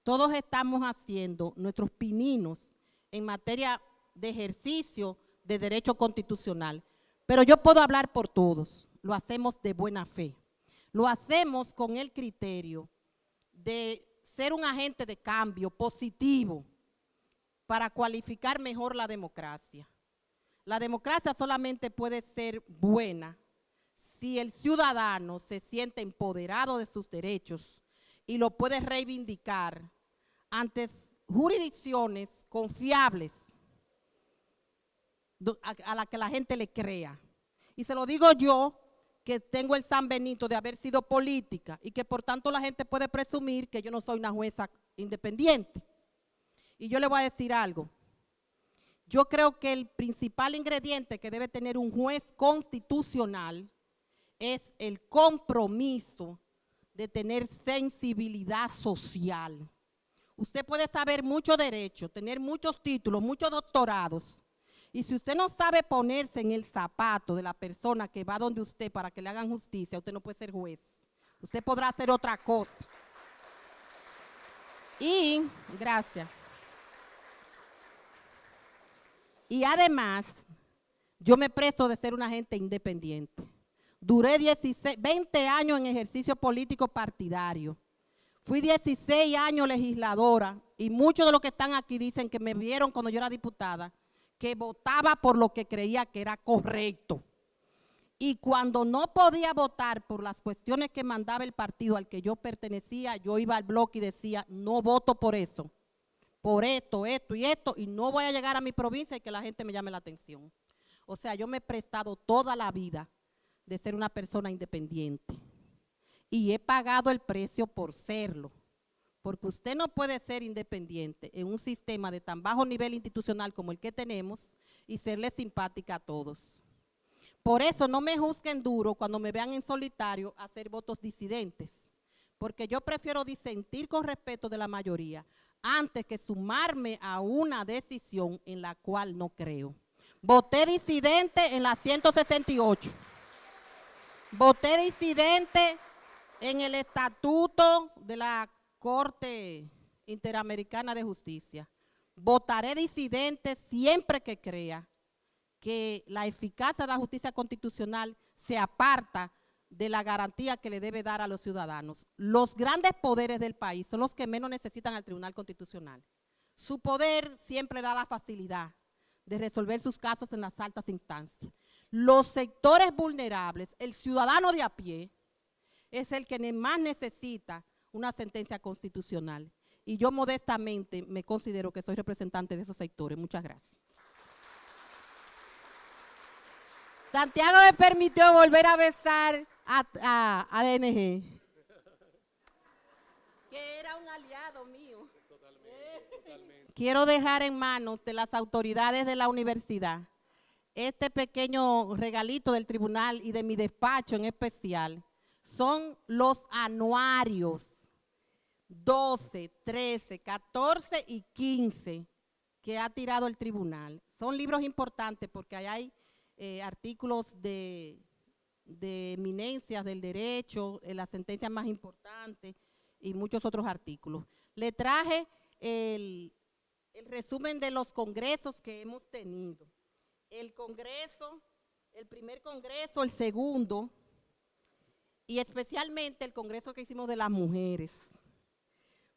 Todos estamos haciendo nuestros pininos en materia de ejercicio de derecho constitucional, pero yo puedo hablar por todos, lo hacemos de buena fe, lo hacemos con el criterio de ser un agente de cambio positivo, para cualificar mejor la democracia. La democracia solamente puede ser buena si el ciudadano se siente empoderado de sus derechos y lo puede reivindicar ante jurisdicciones confiables a la que la gente le crea. Y se lo digo yo, que tengo el San Benito de haber sido política y que por tanto la gente puede presumir que yo no soy una jueza independiente. Y yo le voy a decir algo, yo creo que el principal ingrediente que debe tener un juez constitucional es el compromiso de tener sensibilidad social. Usted puede saber mucho derecho, tener muchos títulos, muchos doctorados, y si usted no sabe ponerse en el zapato de la persona que va donde usted para que le hagan justicia, usted no puede ser juez. Usted podrá hacer otra cosa. Y, gracias. Y además, yo me presto de ser una agente independiente. Duré 20 años en ejercicio político partidario. Fui 16 años legisladora y muchos de los que están aquí dicen que me vieron cuando yo era diputada, que votaba por lo que creía que era correcto. Y cuando no podía votar por las cuestiones que mandaba el partido al que yo pertenecía, yo iba al bloque y decía, no voto por eso. por esto, esto y esto, y no voy a llegar a mi provincia y que la gente me llame la atención. O sea, yo me he prestado toda la vida de ser una persona independiente y he pagado el precio por serlo, porque usted no puede ser independiente en un sistema de tan bajo nivel institucional como el que tenemos y serle simpática a todos. Por eso no me juzguen duro cuando me vean en solitario hacer votos disidentes, porque yo prefiero disentir con respeto de la mayoría antes que sumarme a una decisión en la cual no creo. Voté disidente en la 168. Voté disidente en el Estatuto de la Corte Interamericana de Justicia. Votaré disidente siempre que crea que la eficacia de la justicia constitucional se aparta de la garantía que le debe dar a los ciudadanos. Los grandes poderes del país son los que menos necesitan al Tribunal Constitucional. Su poder siempre da la facilidad de resolver sus casos en las altas instancias. Los sectores vulnerables, el ciudadano de a pie, es el que más necesita una sentencia constitucional. Y yo modestamente me considero que soy representante de esos sectores. Muchas gracias. Santiago me permitió volver a besar a DNG, que era un aliado mío. Totalmente. Quiero dejar en manos de las autoridades de la universidad este pequeño regalito del tribunal y de mi despacho en especial. Son los anuarios 12, 13, 14 y 15 que ha tirado el tribunal. Son libros importantes porque ahí hay artículos de eminencias del derecho, las sentencias más importantes y muchos otros artículos. Le traje el resumen de los congresos que hemos tenido. El congreso, el primer congreso, el segundo, y especialmente el congreso que hicimos de las mujeres,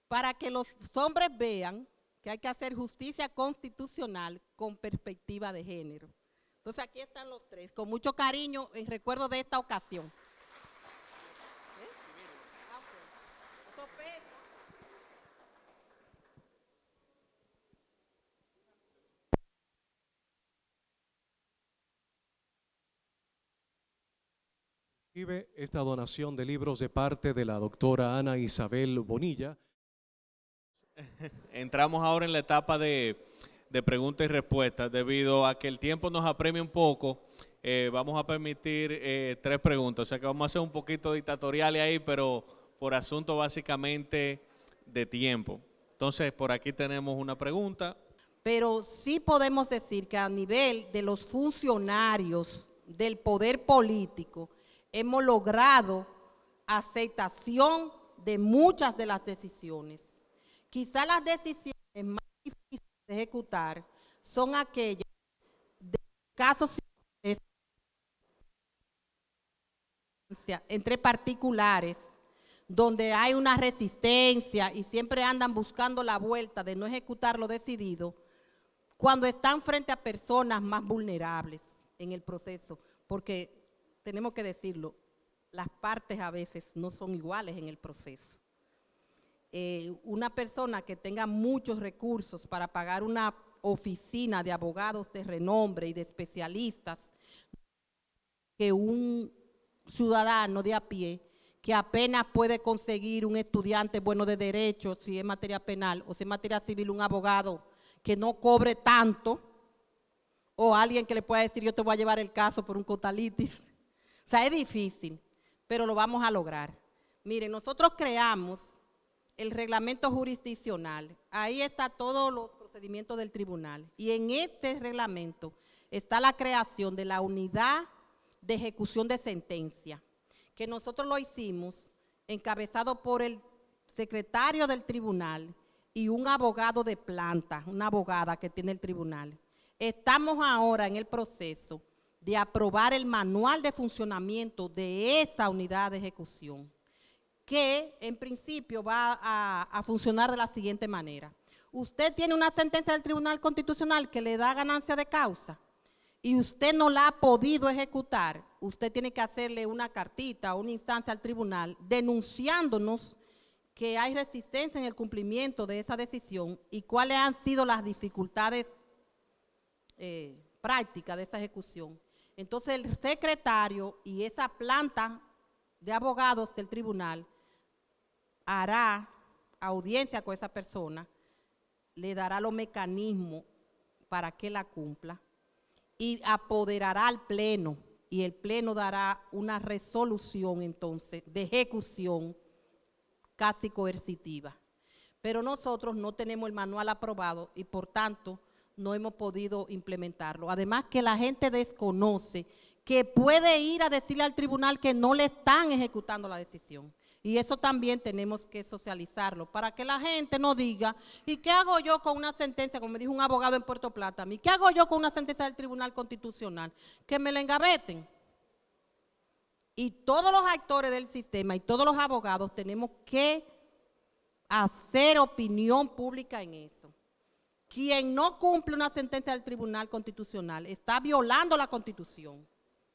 para que los hombres vean que hay que hacer justicia constitucional con perspectiva de género. Entonces aquí están los tres, con mucho cariño en recuerdo de esta ocasión. Recibe esta donación de libros de parte de la doctora Ana Isabel Bonilla. Entramos ahora en la etapa de preguntas y respuestas. Debido a que el tiempo nos apremia un poco, vamos a permitir 3 preguntas. O sea que vamos a hacer un poquito dictatorial ahí, pero por asunto básicamente de tiempo. Entonces, por aquí tenemos una pregunta. Pero sí podemos decir que a nivel de los funcionarios del poder político, hemos logrado aceptación de muchas de las decisiones. Quizá las decisiones más difíciles de ejecutar son aquellas de casos entre particulares, donde hay una resistencia y siempre andan buscando la vuelta de no ejecutar lo decidido, cuando están frente a personas más vulnerables en el proceso, porque tenemos que decirlo, las partes a veces no son iguales en el proceso. Una persona que tenga muchos recursos para pagar una oficina de abogados de renombre y de especialistas, que un ciudadano de a pie que apenas puede conseguir un estudiante bueno de derecho, si es materia penal, o si es materia civil, un abogado que no cobre tanto, o alguien que le pueda decir yo te voy a llevar el caso por un cotalitis. O sea, es difícil, pero lo vamos a lograr. Miren, nosotros creamos el reglamento jurisdiccional. Ahí está todos los procedimientos del tribunal. Y en este reglamento está la creación de la unidad de ejecución de sentencia, que nosotros lo hicimos encabezado por el secretario del tribunal y un abogado de planta, una abogada que tiene el tribunal. Estamos ahora en el proceso de aprobar el manual de funcionamiento de esa unidad de ejecución, que en principio va a funcionar de la siguiente manera. Usted tiene una sentencia del Tribunal Constitucional que le da ganancia de causa y usted no la ha podido ejecutar, usted tiene que hacerle una cartita o una instancia al tribunal denunciándonos que hay resistencia en el cumplimiento de esa decisión y cuáles han sido las dificultades prácticas de esa ejecución. Entonces el secretario y esa planta de abogados del tribunal hará audiencia con esa persona, le dará los mecanismos para que la cumpla y apoderará al pleno, y el pleno dará una resolución entonces de ejecución casi coercitiva. Pero nosotros no tenemos el manual aprobado y por tanto no hemos podido implementarlo. Además que la gente desconoce que puede ir a decirle al tribunal que no le están ejecutando la decisión. Y eso también tenemos que socializarlo para que la gente no diga, ¿y qué hago yo con una sentencia? Como me dijo un abogado en Puerto Plata a mí, ¿qué hago yo con una sentencia del Tribunal Constitucional? Que me la engaveten. Y todos los actores del sistema y todos los abogados tenemos que hacer opinión pública en eso. Quien no cumple una sentencia del Tribunal Constitucional está violando la Constitución.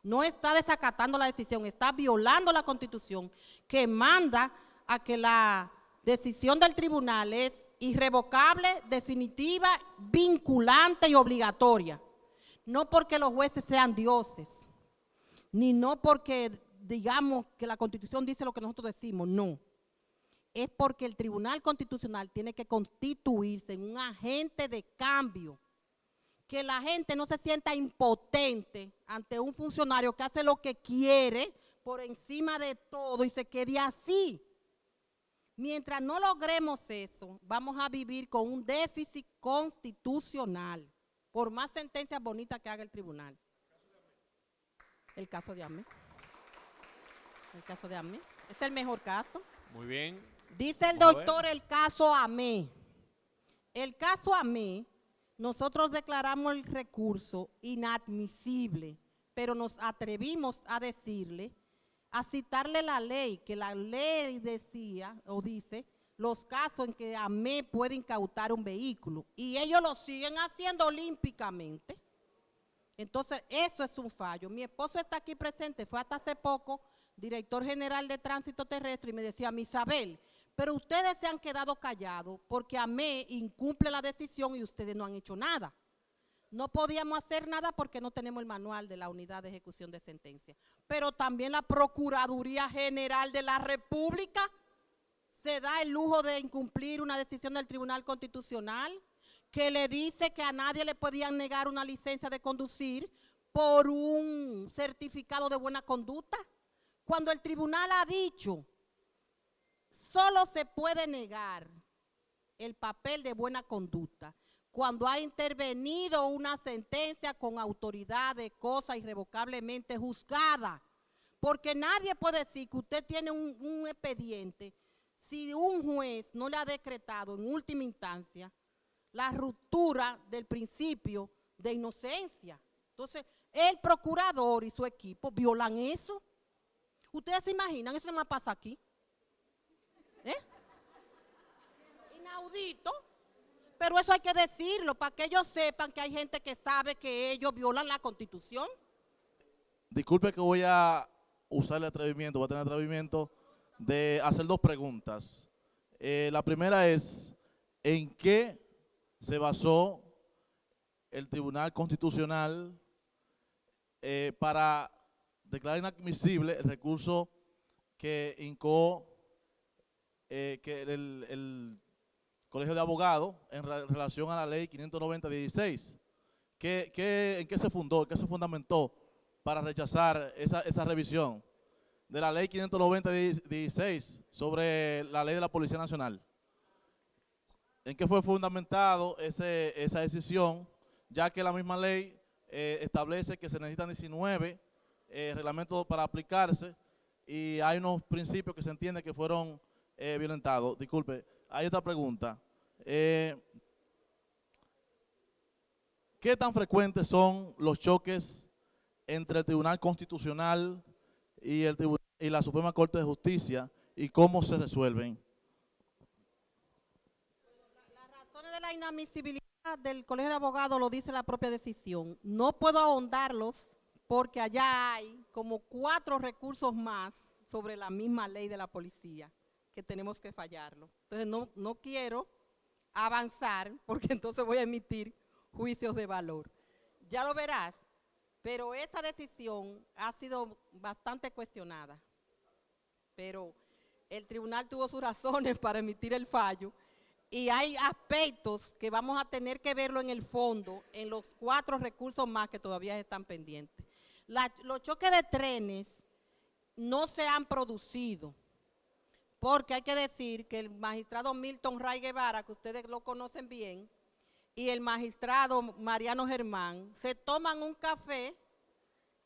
No está desacatando la decisión, está violando la Constitución que manda a que la decisión del tribunal es irrevocable, definitiva, vinculante y obligatoria. No porque los jueces sean dioses, ni no porque digamos que la Constitución dice lo que nosotros decimos, no. Es porque el Tribunal Constitucional tiene que constituirse en un agente de cambio, que la gente no se sienta impotente ante un funcionario que hace lo que quiere por encima de todo y se quede así. Mientras no logremos eso, vamos a vivir con un déficit constitucional, por más sentencias bonitas que haga el tribunal. El caso de AME. El caso de AME. Este es el mejor caso. Muy bien. Dice el doctor el caso AME. El caso AME, nosotros declaramos el recurso inadmisible, pero nos atrevimos a decirle, a citarle la ley, que la ley decía o dice los casos en que AME puede incautar un vehículo y ellos lo siguen haciendo olímpicamente. Entonces eso es un fallo. Mi esposo está aquí presente, fue hasta hace poco director general de tránsito terrestre y me decía, Isabel, pero ustedes se han quedado callados porque AME incumple la decisión y ustedes no han hecho nada. No podíamos hacer nada porque no tenemos el manual de la unidad de ejecución de sentencia. Pero también la Procuraduría General de la República se da el lujo de incumplir una decisión del Tribunal Constitucional que le dice que a nadie le podían negar una licencia de conducir por un certificado de buena conducta. Cuando el tribunal ha dicho, solo se puede negar el papel de buena conducta cuando ha intervenido una sentencia con autoridad de cosa irrevocablemente juzgada. Porque nadie puede decir que usted tiene un expediente si un juez no le ha decretado en última instancia la ruptura del principio de inocencia. Entonces, el procurador y su equipo violan eso. ¿Ustedes se imaginan? Eso no me pasa aquí. Inaudito. Pero eso hay que decirlo para que ellos sepan que hay gente que sabe que ellos violan la Constitución. Disculpe que voy a usar el atrevimiento, voy a tener el atrevimiento de hacer dos preguntas. La primera es, ¿en qué se basó el Tribunal Constitucional para declarar inadmisible el recurso que incoó que el Colegio de Abogados en relación a la ley 590-16? ¿En qué se fundó, qué se fundamentó para rechazar esa revisión de la ley 590-16 sobre la ley de la Policía Nacional? ¿En qué fue fundamentado esa decisión, ya que la misma ley establece que se necesitan 19 reglamentos para aplicarse y hay unos principios que se entiende que fueron violentados? Disculpe, hay otra pregunta. ¿Qué tan frecuentes son los choques entre el Tribunal Constitucional y la Suprema Corte de Justicia y cómo se resuelven? Las razones de la inadmisibilidad del Colegio de Abogados lo dice la propia decisión. No puedo ahondarlos porque allá hay como 4 recursos más sobre la misma ley de la policía que tenemos que fallarlo. Entonces no quiero avanzar porque entonces voy a emitir juicios de valor. Ya lo verás, pero esa decisión ha sido bastante cuestionada. Pero el tribunal tuvo sus razones para emitir el fallo y hay aspectos que vamos a tener que verlo en el fondo, en los 4 recursos más que todavía están pendientes. Los choques de trenes no se han producido, porque hay que decir que el magistrado Milton Ray Guevara, que ustedes lo conocen bien, y el magistrado Mariano Germán, se toman un café,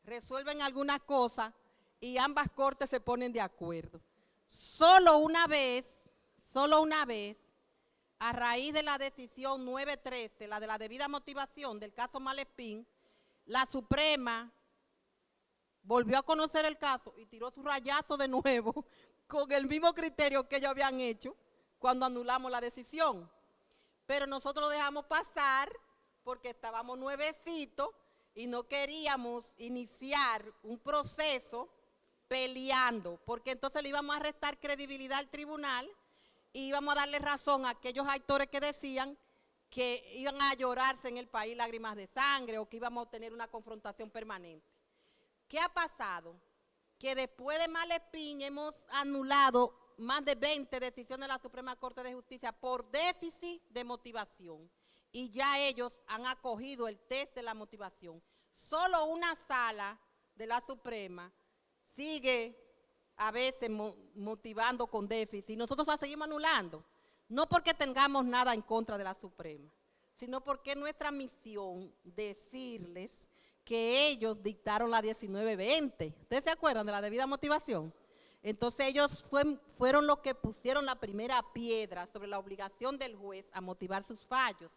resuelven alguna cosa y ambas cortes se ponen de acuerdo. Solo una vez, a raíz de la decisión 913, la de la debida motivación del caso Malespín, la Suprema volvió a conocer el caso y tiró su rayazo de nuevo con el mismo criterio que ellos habían hecho cuando anulamos la decisión. Pero nosotros lo dejamos pasar porque estábamos nuevecitos y no queríamos iniciar un proceso peleando, porque entonces le íbamos a restar credibilidad al tribunal y íbamos a darle razón a aquellos actores que decían que iban a llorarse en el país lágrimas de sangre o que íbamos a tener una confrontación permanente. ¿Qué ha pasado? Que después de Malespín hemos anulado más de 20 decisiones de la Suprema Corte de Justicia por déficit de motivación y ya ellos han acogido el test de la motivación. Solo una sala de la Suprema sigue a veces motivando con déficit y nosotros la seguimos anulando, no porque tengamos nada en contra de la Suprema, sino porque es nuestra misión decirles que ellos dictaron la 1920. ¿Ustedes se acuerdan de la debida motivación? Entonces ellos fueron los que pusieron la primera piedra sobre la obligación del juez a motivar sus fallos.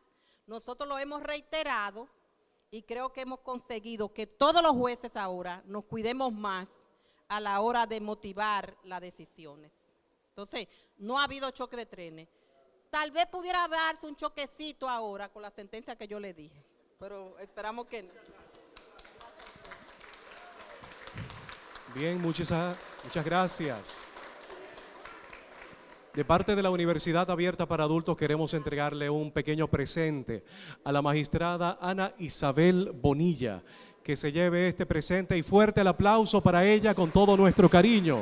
Nosotros lo hemos reiterado y creo que hemos conseguido que todos los jueces ahora nos cuidemos más a la hora de motivar las decisiones. Entonces, no ha habido choque de trenes. Tal vez pudiera darse un choquecito ahora con la sentencia que yo le dije, pero esperamos que no. Bien, muchas gracias. De parte de la Universidad Abierta para Adultos queremos entregarle un pequeño presente a la magistrada Ana Isabel Bonilla, que se lleve este presente y fuerte el aplauso para ella con todo nuestro cariño.